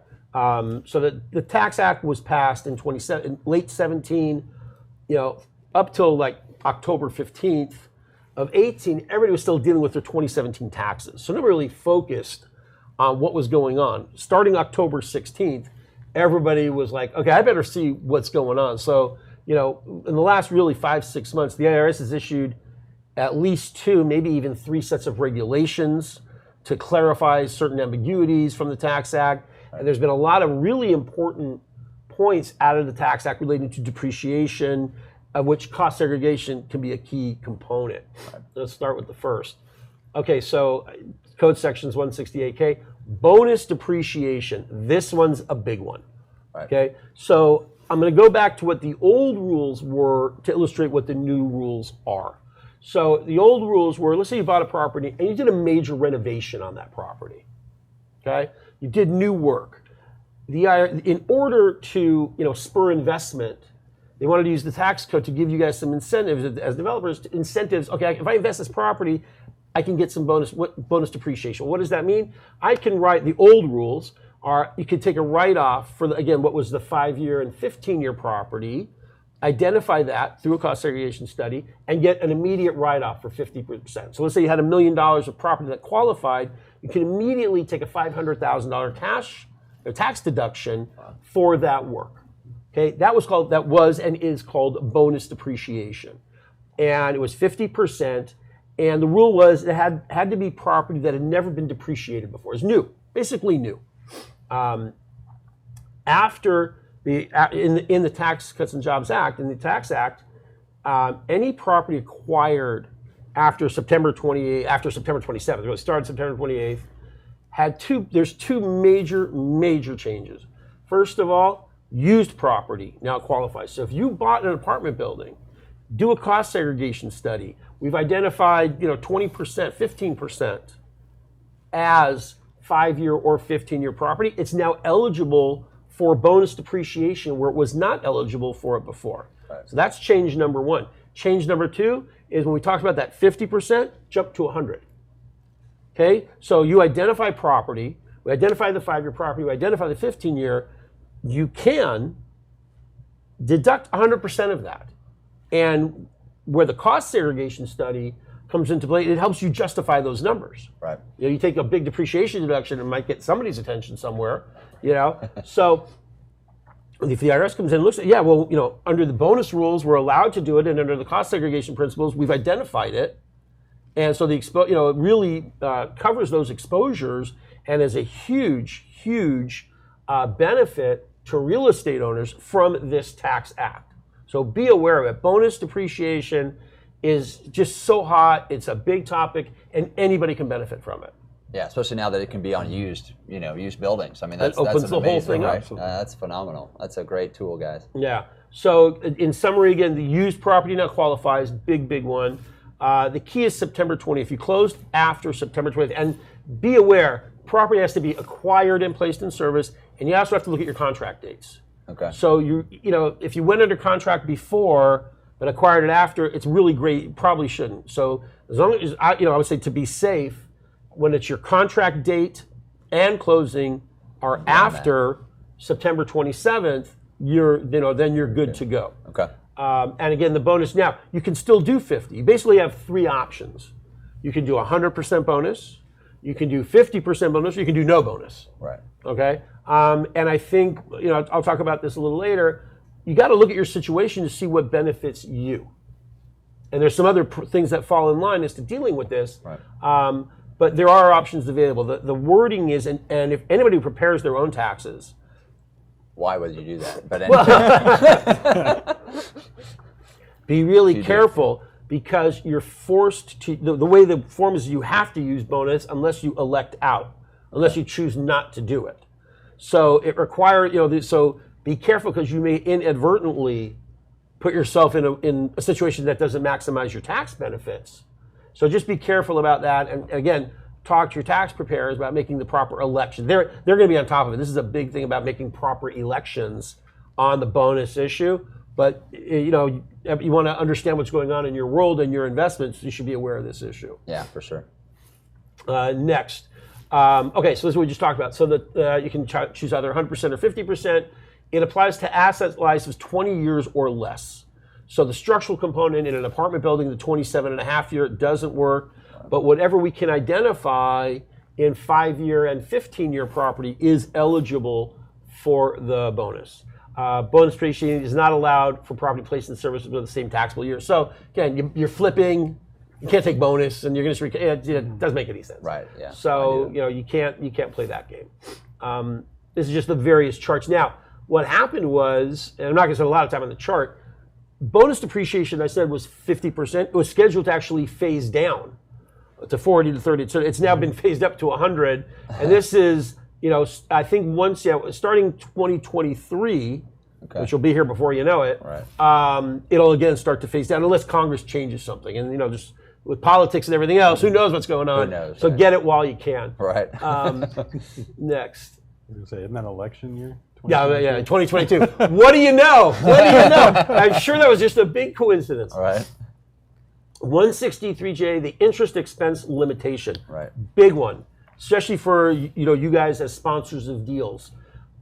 So the tax act was passed in late 17. Up till like October 15th of 18, everybody was still dealing with their 2017 taxes. So nobody really focused on what was going on. Starting October 16th. Everybody was like, okay, I better see what's going on. So, in the last really 5-6 months, the IRS has issued at least 2, maybe even 3 sets of regulations to clarify certain ambiguities from the Tax Act. And there's been a lot of really important points out of the Tax Act relating to depreciation, of which cost segregation can be a key component. Let's start with the first. Okay, so Code Sections 168K. Bonus depreciation. This one's a big one. Right. Okay, so I'm going to go back to what the old rules were to illustrate what the new rules are. So the old rules were, let's say you bought a property and you did a major renovation on that property. Okay, you did new work. In order to spur investment, they wanted to use the tax code to give you guys some incentives as developers. Okay, if I invest this property, I can get some bonus depreciation. What does that mean? I can write, the old rules are, you could take a write-off for, what was the 5-year and 15-year property, identify that through a cost segregation study, and get an immediate write-off for 50%. So let's say you had $1 million of property that qualified, you can immediately take a $500,000 cash or tax deduction for that work. Okay, that was and is called bonus depreciation. And it was 50%. And the rule was it had to be property that had never been depreciated before. It's new, basically new. After in the Tax Cuts and Jobs Act, in the Tax Act, any property acquired after September 27th, it really started September 28th, there's 2 major changes. First of all, used property now qualifies. So if you bought an apartment building, do a cost segregation study. We've identified, 20%, 15% as 5-year or 15-year property. It's now eligible for bonus depreciation where it was not eligible for it before. Right. So that's change number 1. Change number 2 is when we talked about that 50%, jump to 100. Okay, so you identify property. we identify the 5-year property, we identify the 15-year, you can deduct 100% of that. And where the cost segregation study comes into play, it helps you justify those numbers. Right. You know, you take a big depreciation deduction, it might get somebody's attention somewhere, you know? So if the IRS comes in and looks at, yeah, well, you know, under the bonus rules, we're allowed to do it, and under the cost segregation principles, we've identified it. And so it really covers those exposures and is a huge, huge benefit to real estate owners from this tax act. So be aware of it. Bonus depreciation is just so hot. It's a big topic, and anybody can benefit from it. Yeah, especially now that it can be on used buildings. I mean, that's opens an the whole amazing, thing up. right? That's phenomenal. That's a great tool, guys. Yeah. So in summary, again, the used property now qualifies. Big one. The key is September 20th. If you closed after September 20th, and be aware, property has to be acquired and placed in service, and you also have to look at your contract dates. Okay. So you know, if you went under contract before but acquired it after, it's really great. You probably shouldn't. So as long as I would say to be safe, when it's your contract date and closing are after September 27th, then you're good to go. Okay. And again, the bonus now, you can still do 50. You basically have 3 options. You can do 100% bonus, you can do 50% bonus, or you can do no bonus. Right. Okay? And I think, I'll talk about this a little later, you got to look at your situation to see what benefits you. And there's some other things that fall in line as to dealing with this. Right. But there are options available. The wording is, and if anybody who prepares their own taxes, why would you do that? But anyway. Be really careful because you're forced to, the way the form is, you have to use bonus unless you elect out, unless you choose not to do it. So it requires, so be careful because you may inadvertently put yourself in a situation that doesn't maximize your tax benefits. So just be careful about that. And again, talk to your tax preparers about making the proper election. They're going to be on top of it. This is a big thing about making proper elections on the bonus issue. But you want to understand what's going on in your world and your investments. You should be aware of this issue. Yeah, for sure. Next. Okay, so this is what we just talked about. So that you can choose either 100% or 50%. It applies to asset lives of 20 years or less. So the structural component in an apartment building, the 27.5 year, doesn't work. But whatever we can identify in 5-year and 15-year property is eligible for the bonus. Bonus depreciation is not allowed for property placed in service with the same taxable year. So again, you're flipping. You can't take bonus, and you're going to. It doesn't make any sense. Right. Yeah. So you can't play that game. This is just the various charts. Now, what happened was, and I'm not going to spend a lot of time on the chart. Bonus depreciation, I said, was 50%. It was scheduled to actually phase down to 40 to 30. So it's now been phased up to 100. And this is, I think starting 2023, which will be here before you know it, right. It'll again start to phase down unless Congress changes something. And, just with politics and everything else, who knows what's going on? Who knows, so right. Get it while you can. Right. Next. I was going to say, isn't that election year? Yeah, 2022. What do you know? I'm sure that was just a big coincidence. All right. 163J, the interest expense limitation. Right. Big one, especially for you guys as sponsors of deals.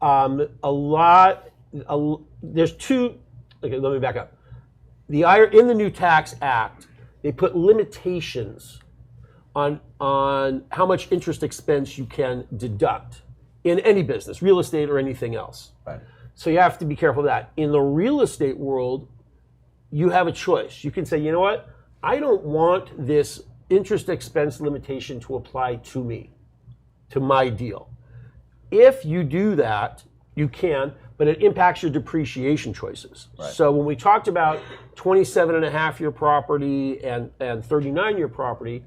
There's two. Okay, let me back up. In the new Tax Act, they put limitations on how much interest expense you can deduct in any business, real estate or anything else. Right. So you have to be careful of that. In the real estate world, you have a choice. You can say, you know what? I don't want this interest expense limitation to apply to me, to my deal. If you do that, you can, but it impacts your depreciation choices. Right. So when we talked about 27.5-year property and 39-year property,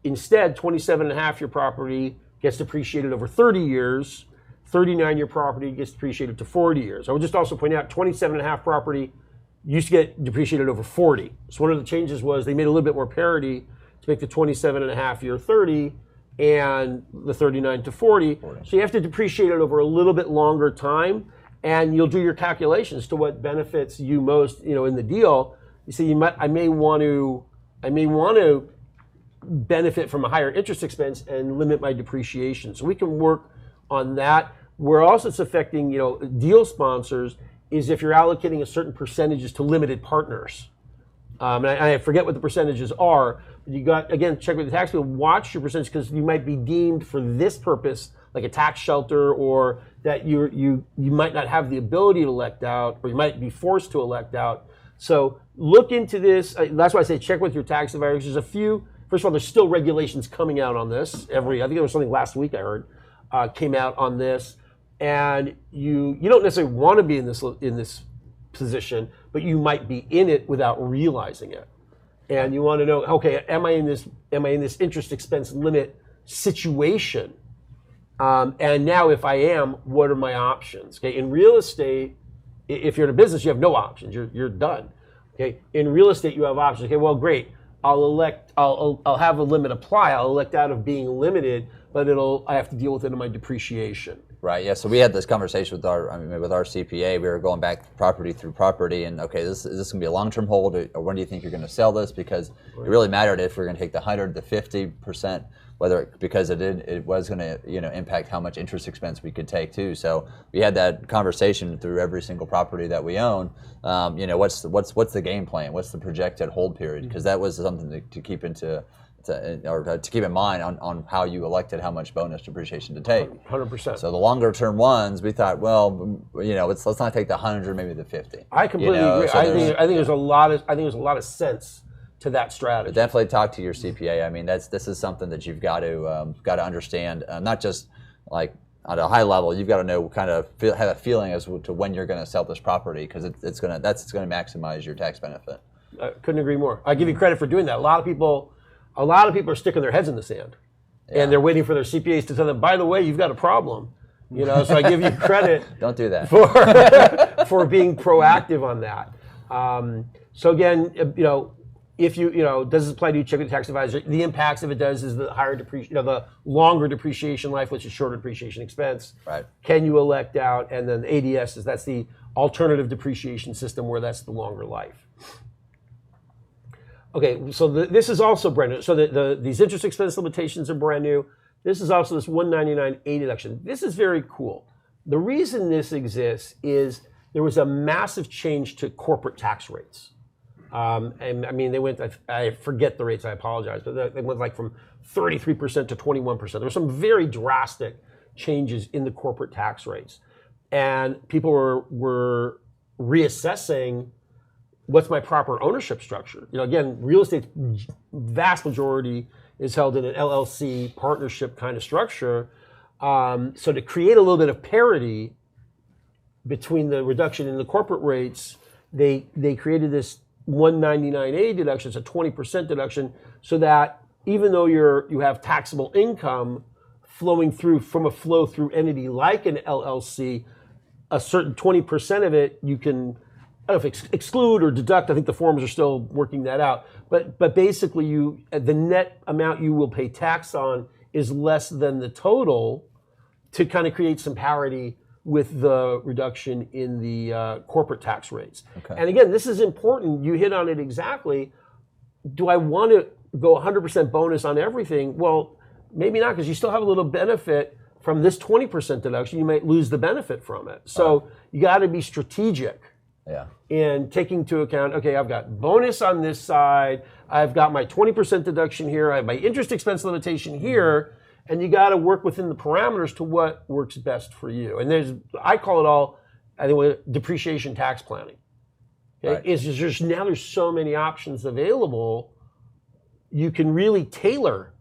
instead 27.5-year property gets depreciated over 30 years, 39-year property gets depreciated to 40 years. I would just also point out 27.5 property used to get depreciated over 40. So one of the changes was they made a little bit more parity to make the 27.5 year 30 and the 39 to 40. So you have to depreciate it over a little bit longer time, and you'll do your calculations to what benefits you most, in the deal. You say I may want to benefit from a higher interest expense and limit my depreciation. So we can work on that. Where also it's affecting, deal sponsors is if you're allocating a certain percentages to limited partners. And I forget what the percentages are. But you got, again, check with the tax bill, watch your percentage because you might be deemed for this purpose, like a tax shelter, or that you might not have the ability to elect out, or you might be forced to elect out. So look into this. That's why I say check with your tax advisors. There's a few. First of all, there's still regulations coming out on this. I think there was something last week I heard came out on this, and you don't necessarily want to be in this position, but you might be in it without realizing it. And you want to know, okay, am I in this interest expense limit situation? And now, if I am, what are my options? Okay, in real estate, if you're in a business, you have no options. You're done. Okay, in real estate, you have options. Okay, well, great. I'll have a limit apply. I'll elect out of being limited, but I have to deal with it in my depreciation. Right. Yeah. So we had this conversation with our CPA. We were going back property through property, and okay, is this going to be a long-term hold, or when do you think you're going to sell this? Because it really mattered if we're going to take the 100, the 50%, because it was going to impact how much interest expense we could take too. So we had that conversation through every single property that we own. What's the game plan? What's the projected hold period? Because that was something to keep to keep in mind on how you elected how much bonus depreciation to take. 100%. So the longer term ones, we thought, well, let's not take the 100, maybe the 50. I completely agree. So I think there's a lot of sense to that strategy. But definitely talk to your CPA. I mean, this is something that you've got to understand, not just like at a high level. You've got to know, have a feeling as to when you're going to sell this property, because that's going to maximize your tax benefit. I couldn't agree more. I give you credit for doing that. A lot of people are sticking their heads in the sand, and they're waiting for their CPAs to tell them, by the way, you've got a problem. So I give you credit. Don't do that. for being proactive on that. So again, if does this apply to you? Check with the tax advisor. The impacts, if it does, is the higher the longer depreciation life, which is shorter depreciation expense. Right. Can you elect out? And then the ADS that's the alternative depreciation system, where that's the longer life. Okay, so this is also brand new. So these interest expense limitations are brand new. This is also this 199A deduction. This is very cool. The reason this exists is there was a massive change to corporate tax rates. And I mean, they went, I forget the rates, I apologize, but they went like from 33% to 21%. There were some very drastic changes in the corporate tax rates. And people were reassessing what's my proper ownership structure. Again, real estate's vast majority is held in an LLC partnership kind of structure. So to create a little bit of parity between the reduction in the corporate rates, they created this 199A deduction, it's a 20% deduction, so that even though you have taxable income flowing through from a flow-through entity like an LLC, a certain 20% of it you can, I don't know if exclude or deduct. I think the forms are still working that out. But basically, the net amount you will pay tax on is less than the total, to kind of create some parity with the reduction in the corporate tax rates. Okay. And again, this is important. You hit on it exactly. Do I want to go 100% bonus on everything? Well, maybe not, because you still have a little benefit from this 20% deduction. You might lose the benefit from it. So you got to be strategic. Yeah. And taking into account, okay, I've got bonus on this side, I've got my 20% deduction here, I have my interest expense limitation here, and you got to work within the parameters to what works best for you. And I call it all, I think, depreciation tax planning. Okay? Right. It's just now there's so many options available, you can really tailor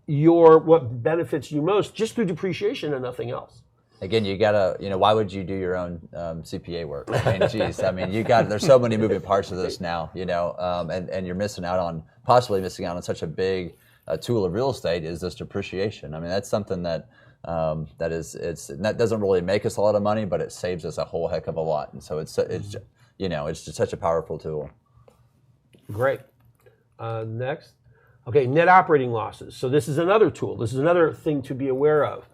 what benefits you most just through depreciation and nothing else. Again, you gotta, why would you do your own CPA work? I mean, geez, there's so many moving parts of this now, and you're possibly missing out on such a big tool of real estate is this depreciation. I mean, that's something that that doesn't really make us a lot of money, but it saves us a whole heck of a lot. And so it's just such a powerful tool. Great. Next, okay, net operating losses. So this is another tool. This is another thing to be aware of.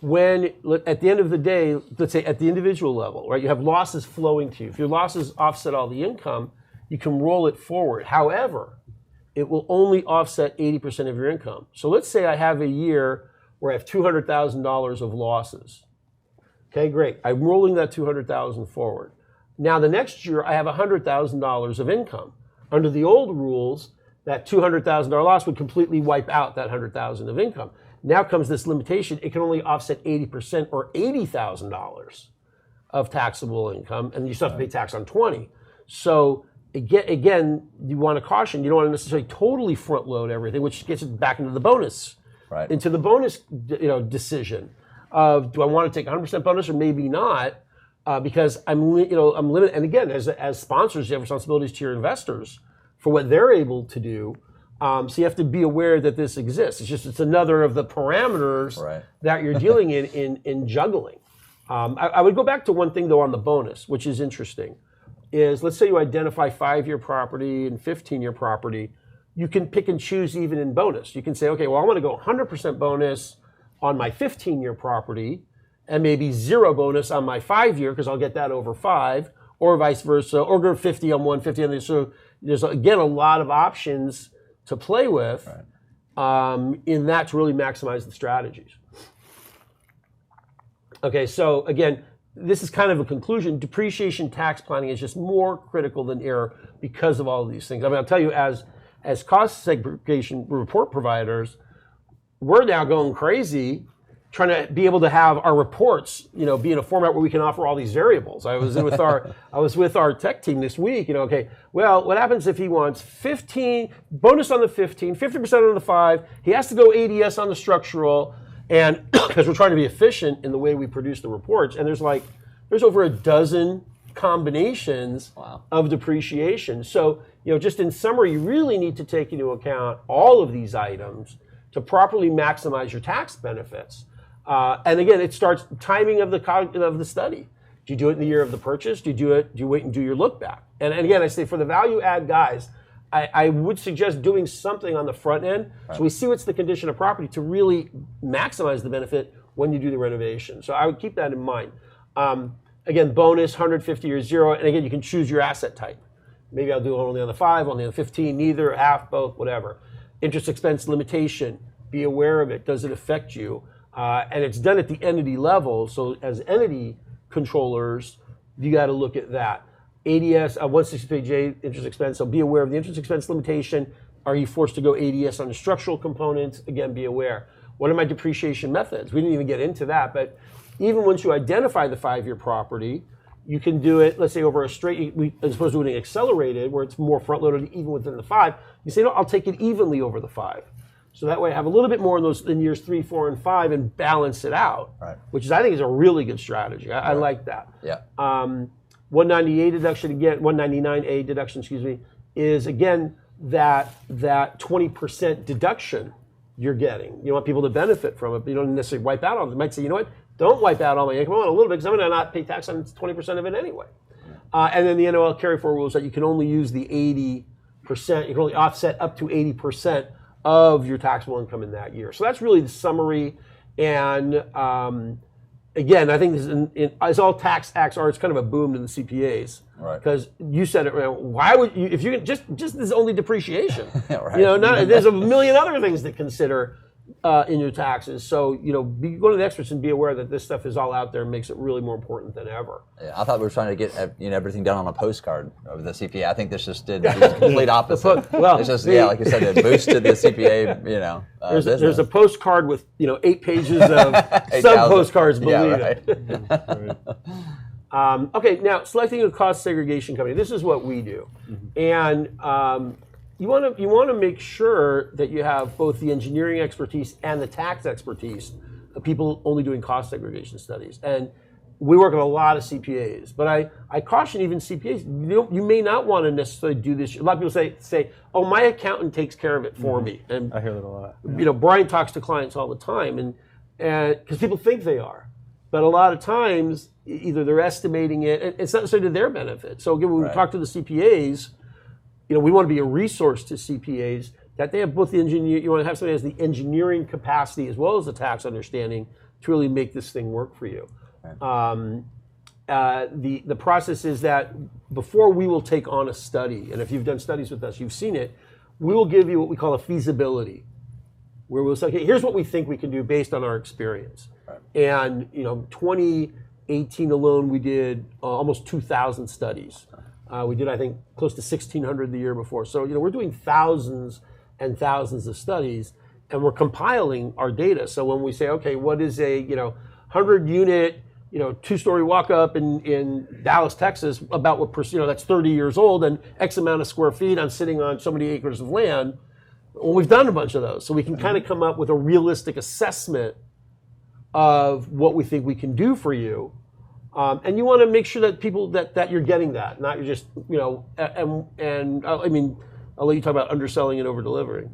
When, at the end of the day, let's say at the individual level, right, you have losses flowing to you. If your losses offset all the income, you can roll it forward. However, it will only offset 80% of your income. So let's say I have a year where I have $200,000 of losses. Okay, great. I'm rolling that $200,000 forward. Now the next year I have $100,000 of income. Under the old rules, that $200,000 loss would completely wipe out that $100,000 of income. Now comes this limitation. It can only offset 80% or $80,000 of taxable income, and you still have to pay tax on 20. So again, you want to caution. You don't want to necessarily totally front load everything, which gets it back into the bonus, into the bonus, decision of do I want to take 100% bonus or maybe not, because I'm limited. And again, as sponsors, you have responsibilities to your investors for what they're able to do. So you have to be aware that this exists. It's another of the parameters that you're dealing in juggling. I would go back to one thing though on the bonus, which is interesting, is let's say you identify 5-year property and 15-year property. You can pick and choose even in bonus. You can say, okay, well, I want to go 100% bonus on my 15-year property and maybe 0 bonus on my 5-year because I'll get that over 5, or vice versa, or go 50 on one, 50 on the other. So there's, again, a lot of options to play with in that to really maximize the strategies. Okay, so again, this is kind of a conclusion. Depreciation tax planning is just more critical than error because of all of these things. I mean, I'll tell you, as cost segregation report providers, we're now going crazy trying to be able to have our reports, be in a format where we can offer all these variables. I was with our tech team this week. Okay, well, what happens if he wants 15 bonus on the 15, 50% on the 5? He has to go ADS on the structural. And because we're trying to be efficient in the way we produce the reports, and there's over a dozen combinations of depreciation. So, just in summary, you really need to take into account all of these items to properly maximize your tax benefits. And again, it starts timing of the study. Do you do it in the year of the purchase? Do you wait and do your look back? And again, I say for the value add guys, I would suggest doing something on the front end so we see what's the condition of property to really maximize the benefit when you do the renovation. So I would keep that in mind. Again, bonus, 150 or 0, and again, you can choose your asset type. Maybe I'll do it only on the 5, only on the 15, neither, half, both, whatever. Interest expense limitation, be aware of it. Does it affect you? And it's done at the entity level, so as entity controllers, you got to look at that. ADS, 163J interest expense, so be aware of the interest expense limitation. Are you forced to go ADS on the structural components? Again, be aware. What are my depreciation methods? We didn't even get into that, but even once you identify the 5-year property, you can do it, let's say over a straight, as opposed to doing accelerated, where it's more front-loaded even within the 5. You say, no, I'll take it evenly over the 5. So that way I have a little bit more in years 3, 4, and 5 and balance it out, which I think is a really good strategy. I like that. Yeah. 198 deduction again, 199A deduction, is again that 20% deduction you're getting. You want people to benefit from it, but you don't necessarily wipe out all of it. You might say, you know what, don't wipe out all my income. I want a little bit because I'm going to not pay tax on 20% of it anyway. And then the NOL carry forward rules that you can only use the 80%, you can only offset up to 80% of your taxable income in that year. So that's really the summary. And again, I think this as all tax acts are, it's kind of a boom to the CPAs. Because you said it, why would you, if you can, just this is only depreciation. There's a million other things to consider in your taxes. So, go to the experts and be aware that this stuff is all out there and makes it really more important than ever. Yeah, I thought we were trying to get everything done on a postcard of the CPA. I think this just did the complete opposite. It's just, like you said, it boosted the CPA, there's a postcard with, 8 pages of sub-postcards, believe it. Okay, now selecting a cost segregation company. This is what we do. And you want to make sure that you have both the engineering expertise and the tax expertise of people only doing cost segregation studies. And we work with a lot of CPAs, but I caution even CPAs, you may not want to necessarily do this. A lot of people say, oh, my accountant takes care of it for me. And I hear that a lot. Brian talks to clients all the time, and because people think they are. But a lot of times, either they're estimating it, and it's not necessarily to their benefit. So again, when we talk to the CPAs, we want to be a resource to CPAs that they have both the engineer. You want to have somebody who has the engineering capacity as well as the tax understanding to really make this thing work for you. The process is that before we will take on a study, and if you've done studies with us, you've seen it. we will give you what we call a feasibility, where we'll say, okay, here's what we think we can do based on our experience. Right. And 2018 alone, we did almost 2,000 studies. We did, I think, close to 1,600 the year before. So we're doing thousands and thousands of studies, and we're compiling our data. So when we say, okay, what is a 100-unit 2-story walk-up in Dallas, Texas, about what that's 30 years old and X amount of square feet, I'm sitting on so many acres of land. Well, we've done a bunch of those, so we can kind of come up with a realistic assessment of what we think we can do for you. And you want to make sure that people that you're getting that, not you're just and I mean, I'll let you talk about underselling and over delivering.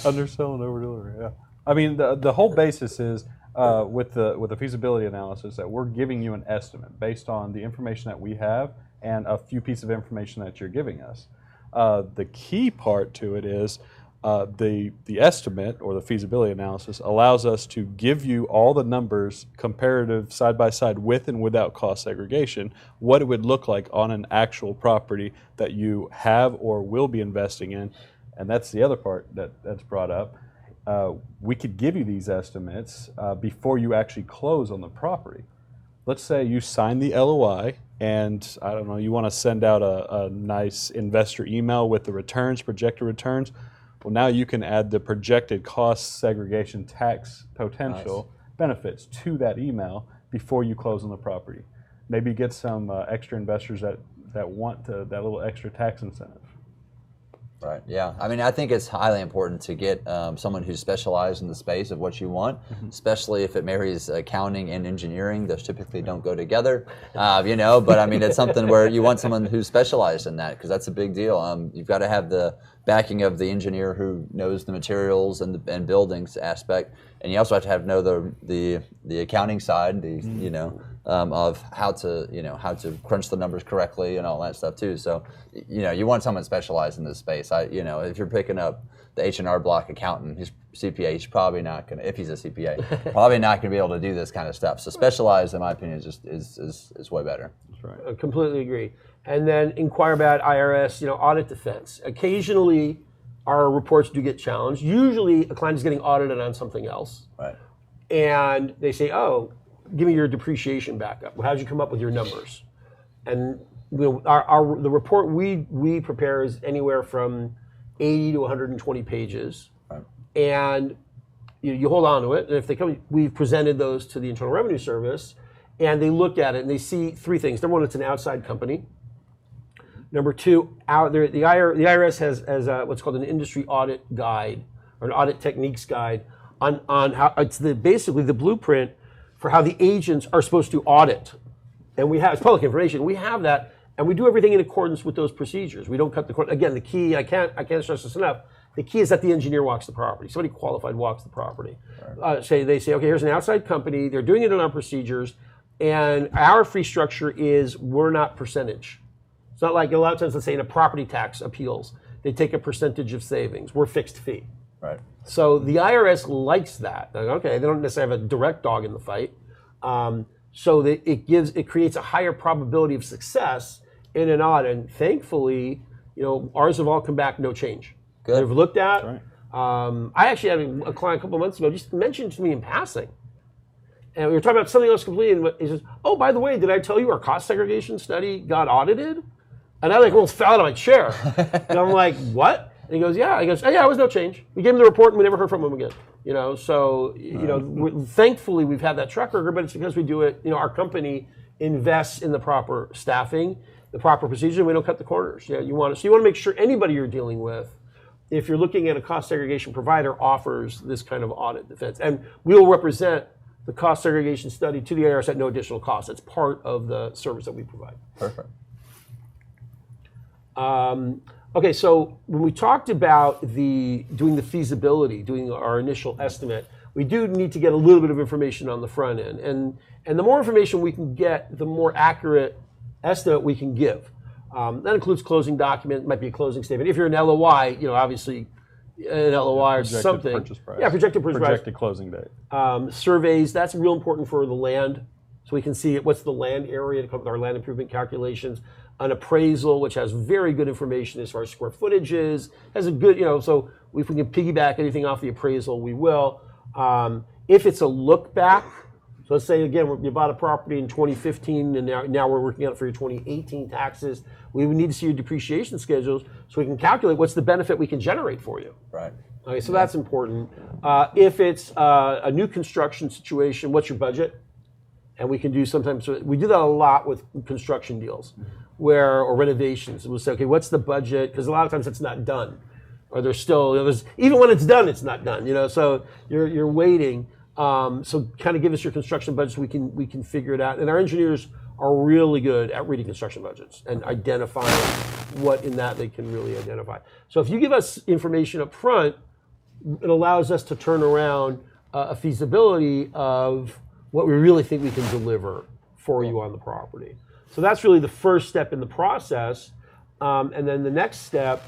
Underselling, over delivering. Yeah. I mean, the whole basis is with the feasibility analysis that we're giving you an estimate based on the information that we have and a few pieces of information that you're giving us. The key part to it is the estimate or the feasibility analysis allows us to give you all the numbers comparative side by side with and without cost segregation, what it would look like on an actual property that you have or will be investing in. And that's the other part that's brought up. We could give you these estimates before you actually close on the property. Let's say you sign the LOI and, I don't know, you want to send out a nice investor email with the returns, projected returns. Well, now you can add the projected cost segregation tax potential benefits to that email before you close on the property. Maybe get some extra investors that want that little extra tax incentive. Right. Yeah. I mean, I think it's highly important to get someone who's specialized in the space of what you want, especially if it marries accounting and engineering. Those typically don't go together, But I mean, it's something where you want someone who's specialized in that because that's a big deal. You've got to have the backing of the engineer who knows the materials and buildings aspect, and you also have to know the accounting side, of how to crunch the numbers correctly and all that stuff too. So, you want someone specialized in this space. If you're picking up the H&R Block accountant, his CPA, he's probably not going to, if he's a CPA, probably not going to be able to do this kind of stuff. So specialized, in my opinion, is way better. That's right. I completely agree. And then inquire about IRS, audit defense. Occasionally, our reports do get challenged. Usually, a client is getting audited on something else. Right. And they say, oh, give me your depreciation backup. Well, how did you come up with your numbers? And the report we prepare is anywhere from 80 to 120 pages. Right. And you hold on to it. And if they come, we've presented those to the Internal Revenue Service, and they look at it and they see three things. Number one, it's an outside company. Number two, the IRS has what's called an industry audit guide or an audit techniques guide on how it's basically the blueprint for how the agents are supposed to audit. And it's public information. We have that, and we do everything in accordance with those procedures. We don't cut the corner. Again, the key, I can't stress this enough, the key is that the engineer walks the property. Somebody qualified walks the property. Right. They say, okay, here's an outside company. They're doing it in our procedures, and our fee structure is we're not percentage. It's not like a lot of times, let's say in a property tax appeals, they take a percentage of savings. We're fixed fee. Right. So the IRS likes that. Okay, they don't necessarily have a direct dog in the fight. So that it creates a higher probability of success in an audit. And thankfully, ours have all come back no change. Good. They've looked at. Right. I actually had a client a couple of months ago just mentioned to me in passing. And we were talking about something else completely, and he says, oh, by the way, did I tell you our cost segregation study got audited? And I almost fell out of my chair. And I'm like, what? And he goes, yeah. He goes, oh, yeah, it was no change. We gave him the report, and we never heard from him again. Thankfully we've had that track record, but it's because we do it. Our company invests in the proper staffing, the proper procedure, and we don't cut the corners. You want to make sure anybody you're dealing with, if you're looking at a cost segregation provider, offers this kind of audit defense, and we will represent the cost segregation study to the IRS at no additional cost. It's part of the service that we provide. Perfect. Okay, so when we talked about doing the feasibility, doing our initial estimate, we do need to get a little bit of information on the front end. And the more information we can get, the more accurate estimate we can give. That includes closing document, might be a closing statement. If you're an LOI, obviously an LOI or projected something. Purchase price. Yeah, projected purchase price. Projected closing date. Surveys, that's real important for the land. So we can see what's the land area to come with our land improvement calculations. an appraisal, which has very good information as far as square footage is, has a good, so if we can piggyback anything off the appraisal, we will. If it's a look back, so let's say, again, you bought a property in 2015, and now we're working on it for your 2018 taxes. We would need to see your depreciation schedules so we can calculate what's the benefit we can generate for you. Right. Okay, so that's important. If it's a new construction situation, what's your budget? And we can do sometimes, we do that a lot with construction deals or renovations. We'll say, okay, what's the budget? Because a lot of times it's not done. Or there's still, even when it's done, it's not done. So you're waiting. So kind of give us your construction budget so we can figure it out. And our engineers are really good at reading construction budgets and identifying what in that they can really identify. So if you give us information up front, it allows us to turn around a feasibility of what we really think we can deliver for you on the property. So that's really the first step in the process. And then the next step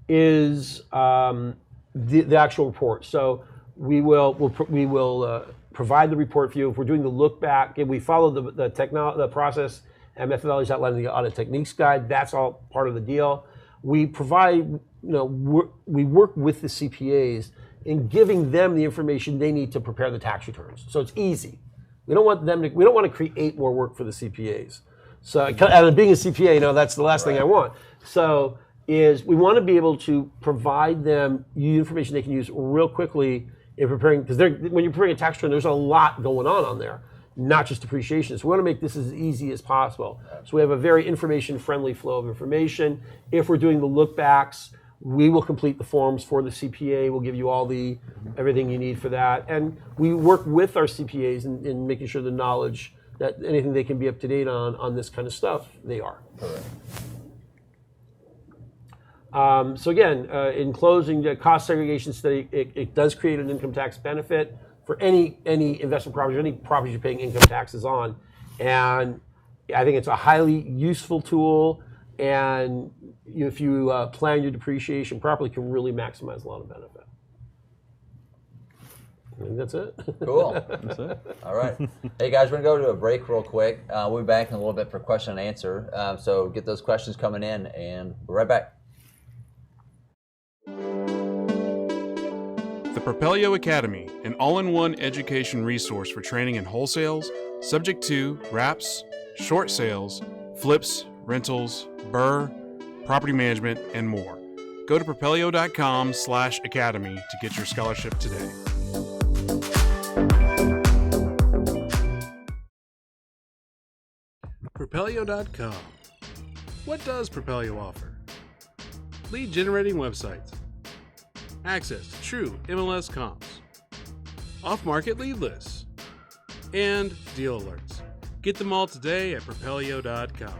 is the actual report. So we will provide the report for you. If we're doing the look back, if we follow the process and methodologies outlined in the audit techniques guide, that's all part of the deal. We provide, we work with the CPAs in giving them the information they need to prepare the tax returns. So it's easy. We don't want to create more work for the CPAs. So, and being a CPA, that's the last thing I want. So we want to be able to provide them information they can use real quickly in preparing, because when you're preparing a tax return, there's a lot going on there, not just depreciation. So we want to make this as easy as possible. So we have a very information-friendly flow of information. If we're doing the look-backs, we will complete the forms for the CPA. We'll give you everything you need for that. And we work with our CPAs in making sure the knowledge that anything they can be up to date on this kind of stuff, they are. So again, in closing, the cost segregation study, it does create an income tax benefit for any investment property, or any properties you're paying income taxes on. And I think it's a highly useful tool, and if you plan your depreciation properly, can really maximize a lot of benefit. I think that's it. Cool. That's it. All right. Hey guys, we're going to go to a break real quick. We'll be back in a little bit for question and answer. So get those questions coming in, and we're right back. The Propelio Academy, an all-in-one education resource for training in wholesales, subject to wraps, short sales, flips, rentals, BRRRR, property management, and more. Go to propelio.com/academy to get your scholarship today. Propelio.com. What does Propelio offer? Lead generating websites, access to true MLS comps, off-market lead lists, and deal alerts. Get them all today at Propelio.com.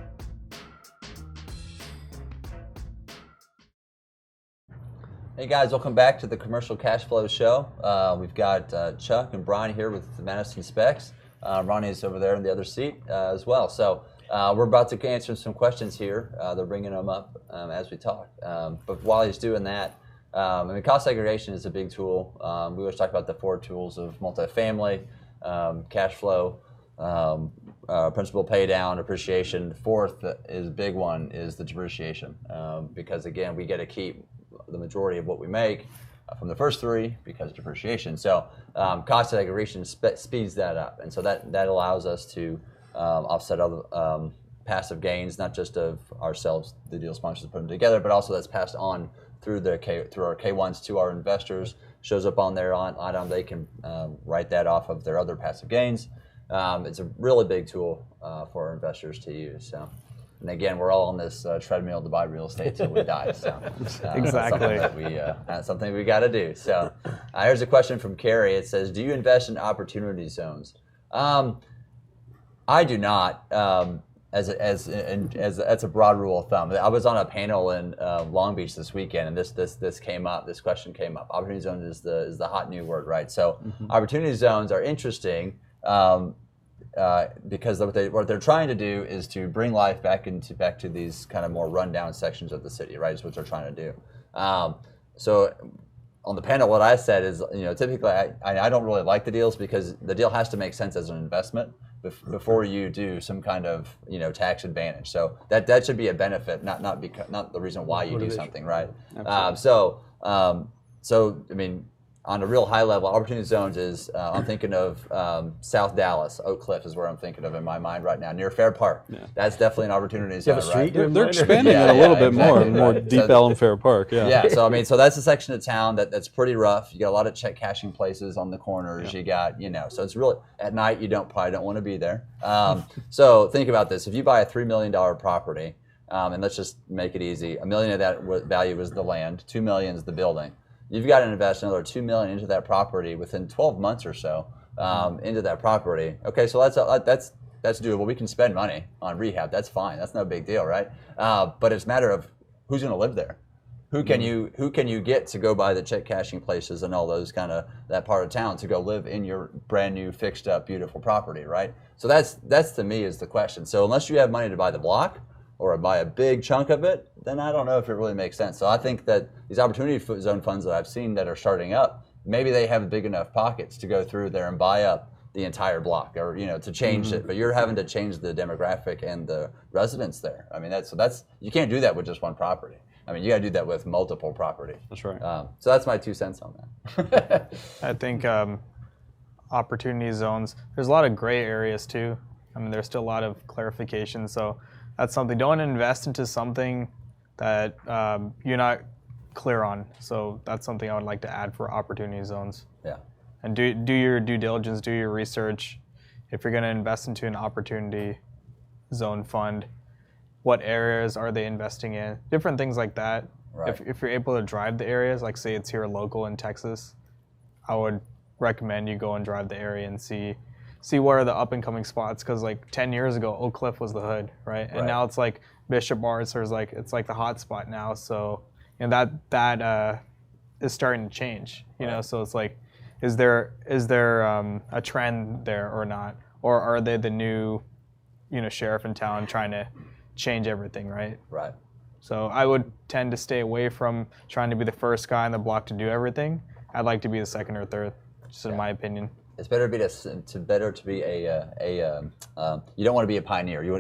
Hey guys, welcome back to the Commercial Cash Flow Show. We've got Chuck and Brian here with the Madison SPECs. Ronny is over there in the other seat as well. So we're about to answer some questions here. They're bringing them up as we talk. But while he's doing that, cost segregation is a big tool. We always talk about the 4 tools of multifamily, cash flow, principal pay down, depreciation. The 4th is a big one, is the depreciation. Because again, we get to keep the majority of what we make from the first 3 because of depreciation. So cost segregation speeds that up. And so that allows us to offset other passive gains, not just of ourselves, the deal sponsors put them together, but also that's passed on through our K1s to our investors, shows up on their item. They can write that off of their other passive gains. It's a really big tool for our investors to use. So, and again, we're all on this treadmill to buy real estate till we die. So exactly. That's something we got to do. So here's a question from Carrie. It says, "Do you invest in opportunity zones?" I do not. As that's a broad rule of thumb. I was on a panel in Long Beach this weekend, and this came up. This question came up. Opportunity zones is the hot new word, right? So opportunity zones are interesting because what they're trying to do is to bring life back to these kind of more rundown sections of the city, right? Is what they're trying to do. So on the panel, what I said is, typically I don't really like the deals because the deal has to make sense as an investment. before you do some kind of tax advantage. So that should be a benefit, not the reason why you do something, right? So I mean, on a real high level, opportunity zones is I'm thinking of South Dallas, Oak Cliff is where I'm thinking of in my mind right now, near Fair Park. Yeah. That's definitely an opportunity zone, right? They're expanding it a little bit more Deep Ellum Fair Park. Yeah. So I mean, so that's a section of town that's pretty rough. You got a lot of check cashing places on the corners. You got so it's really at night you probably don't want to be there. So think about this: if you buy a $3 million property, and let's just make it easy, $1 million of that value is the land, $2 million is the building. You've got to invest another $2 million into that property within 12 months or so into that property. Okay, so that's doable. We can spend money on rehab. That's fine. That's no big deal, right? But it's a matter of who's going to live there. Who can you get to go buy the check cashing places and all those that part of town to go live in your brand new fixed up beautiful property, right? So that's to me is the question. So unless you have money to buy the block or buy a big chunk of it, then I don't know if it really makes sense. So I think that these opportunity zone funds that I've seen that are starting up, maybe they have big enough pockets to go through there and buy up the entire block, or to change it. But you're having to change the demographic and the residents there. I mean, that's you can't do that with just one property. I mean, you got to do that with multiple properties. That's right. So that's my 2 cents on that. I think opportunity zones, there's a lot of gray areas too. I mean, there's still a lot of clarification. So that's something. Don't invest into something that you're not clear on. So that's something I would like to add for opportunity zones. Yeah. And do your due diligence, do your research. If you're going to invest into an opportunity zone fund, what areas are they investing in? Different things like that. Right. If you're able to drive the areas, like say it's here local in Texas, I would recommend you go and drive the area and see what are the up and coming spots. Because like 10 years ago, Oak Cliff was the hood, right? And now it's like Bishop Arts, or it's like the hot spot now. So that is starting to change. You know, so it's like, is there a trend there or not, or are they the new sheriff in town trying to change everything, right? Right. So I would tend to stay away from trying to be the first guy on the block to do everything. I'd like to be the second or third, just in my opinion. It's better to be a you don't want to be a pioneer. You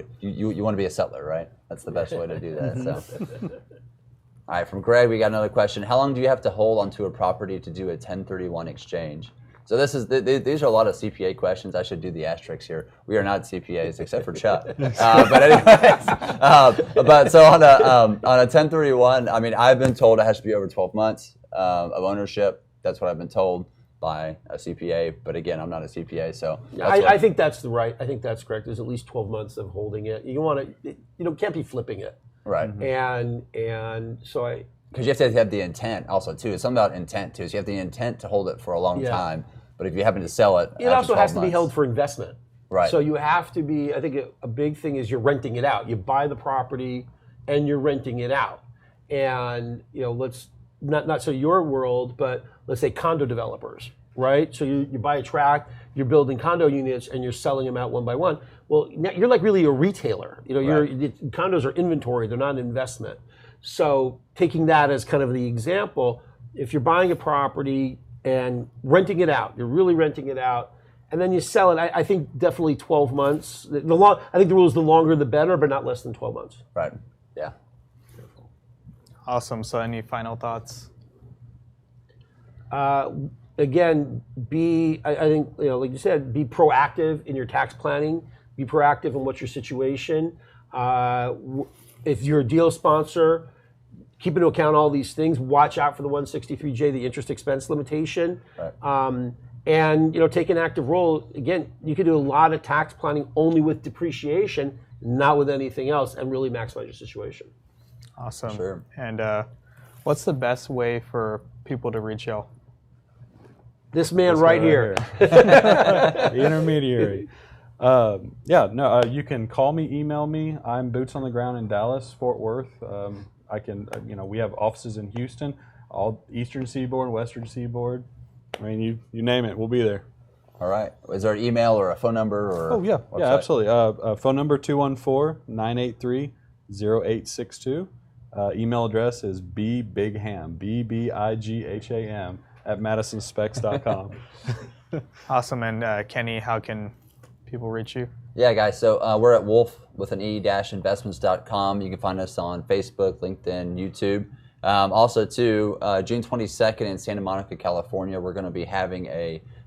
want to be a settler, right? That's the best way to do that. So. All right, from Greg, we got another question. How long do you have to hold onto a property to do a 1031 exchange? So these are a lot of CPA questions. I should do the asterisks here. We are not CPAs except for Chuck. But anyways, but so on a 1031, I mean, I've been told it has to be over 12 months of ownership. That's what I've been told by a CPA. But again, I'm not a CPA, so I think that's I think that's correct. There's at least 12 months of holding it. You want to can't be flipping it. Right. And so because you have to have the intent also too. It's something about intent too. So you have the intent to hold it for a long time. But if you happen to sell it, it also has to be held for investment. Right. So you have to be. I think a big thing is you're renting it out. You buy the property, and you're renting it out. And let's not so your world, but let's say condo developers, right? So you buy a tract, you're building condo units, and you're selling them out one by one. Well, you're like really a retailer. Condos are inventory; they're not an investment. So taking that as kind of the example, if you're buying a property and renting it out, you're really renting it out, and then you sell it. I think definitely 12 months. I think the rule is the longer the better, but not less than 12 months. Right. Yeah. Awesome. So any final thoughts? Again, I think like you said, be proactive in your tax planning. Be proactive in what's your situation. If you're a deal sponsor, keep into account all these things. Watch out for the 163J, the interest expense limitation. Right. And take an active role. Again, you can do a lot of tax planning only with depreciation, not with anything else, and really maximize your situation. Awesome. Sure. And what's the best way for people to reach y'all? This man right here. The intermediary. You can call me, email me. I'm boots on the ground in Dallas, Fort Worth. I can, we have offices in Houston, all Eastern Seaboard, Western Seaboard. I mean, you name it, we'll be there. All right. Is there an email or a phone number or? Oh yeah, website? yeah, absolutely. Phone number 214-983-0862. Email address is bbigham, BBIGHAM @madisonspecs.com. Awesome. And Kenny, how can people reach you? Yeah, guys. So we're at Wolfe with an e-investments.com. You can find us on Facebook, LinkedIn, YouTube. Also, too, June 22nd in Santa Monica, California, we're going to be having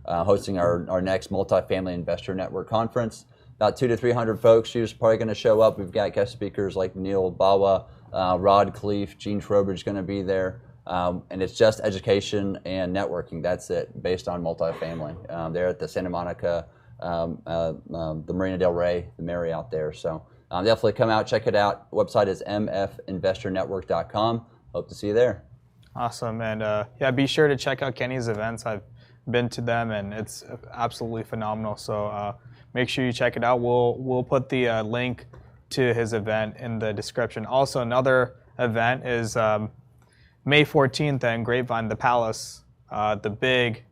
hosting our next Multifamily Investor Network Conference. About 200 to 300 folks who's probably going to show up. We've got guest speakers like Neil Bawa, Rod Cleef, Gene Trowbridge going to be there. And it's just education and networking. That's it, based on multifamily. They're at the Santa Monica, the Marina Del Rey, the Marriott there. So definitely come out, check it out. Website is mfinvestornetwork.com. Hope to see you there. Awesome. And yeah, be sure to check out Kenny's events. I've been to them, and it's absolutely phenomenal. So make sure you check it out. We'll put the link to his event in the description. Also, another event is May 14th in Grapevine, the Palace, the big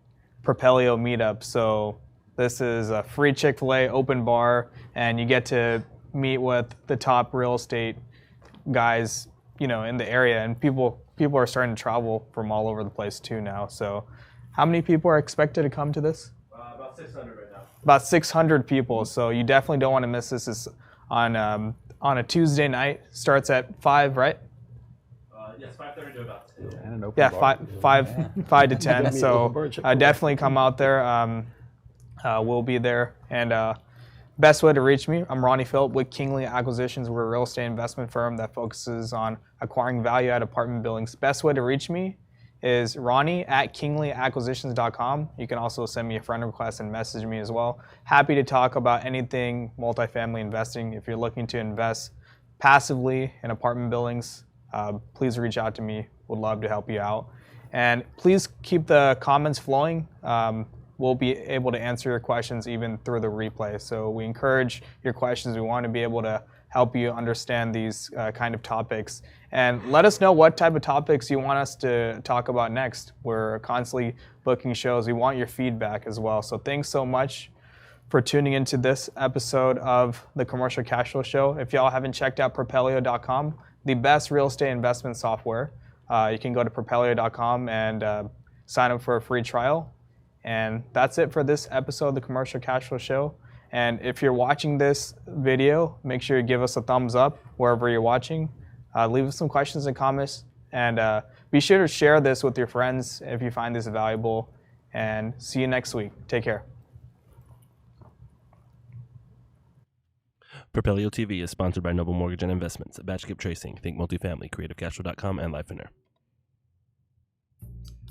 Propelio meetup. So this is a free Chick-fil-A open bar, and you get to meet with the top real estate guys, in the area. And people are starting to travel from all over the place too now. So how many people are expected to come to this? About 600 right now. About 600 people. So you definitely don't want to miss this. It's on a Tuesday night. Starts at 5, right? Yes, 5:30 to about 10. And an open Yeah, bar. 5 to 10. So definitely come out there. We'll be there. And best way to reach me, I'm Ronny Phillip with Kingly Acquisitions. We're a real estate investment firm that focuses on acquiring value-add apartment buildings. Best way to reach me is Ronny@KinglyAcquisitions.com. You can also send me a friend request and message me as well. Happy to talk about anything multifamily investing. If you're looking to invest passively in apartment buildings, please reach out to me. Would love to help you out. And please keep the comments flowing. We'll be able to answer your questions even through the replay. So we encourage your questions. We want to be able to help you understand these kind of topics. And let us know what type of topics you want us to talk about next. We're constantly booking shows. We want your feedback as well. So thanks so much for tuning into this episode of the Commercial Cash Flow Show. If y'all haven't checked out Propelio.com, the best real estate investment software, you can go to Propelio.com and sign up for a free trial. And that's it for this episode of the Commercial Cash Flow Show. And if you're watching this video, make sure you give us a thumbs up wherever you're watching. Leave us some questions and comments. And be sure to share this with your friends if you find this valuable. And see you next week. Take care. Propelio TV is sponsored by Noble Mortgage and Investments, Batch Skip Tracing, Think Multifamily, CreativeCashflow.com, and Lifeonaire.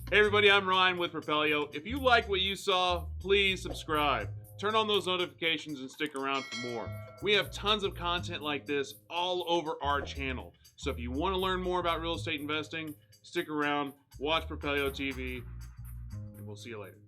Hey everybody, I'm Ryan with Propelio. If you like what you saw, please subscribe. Turn on those notifications and stick around for more. We have tons of content like this all over our channel. So if you want to learn more about real estate investing, stick around, watch Propelio TV, and we'll see you later.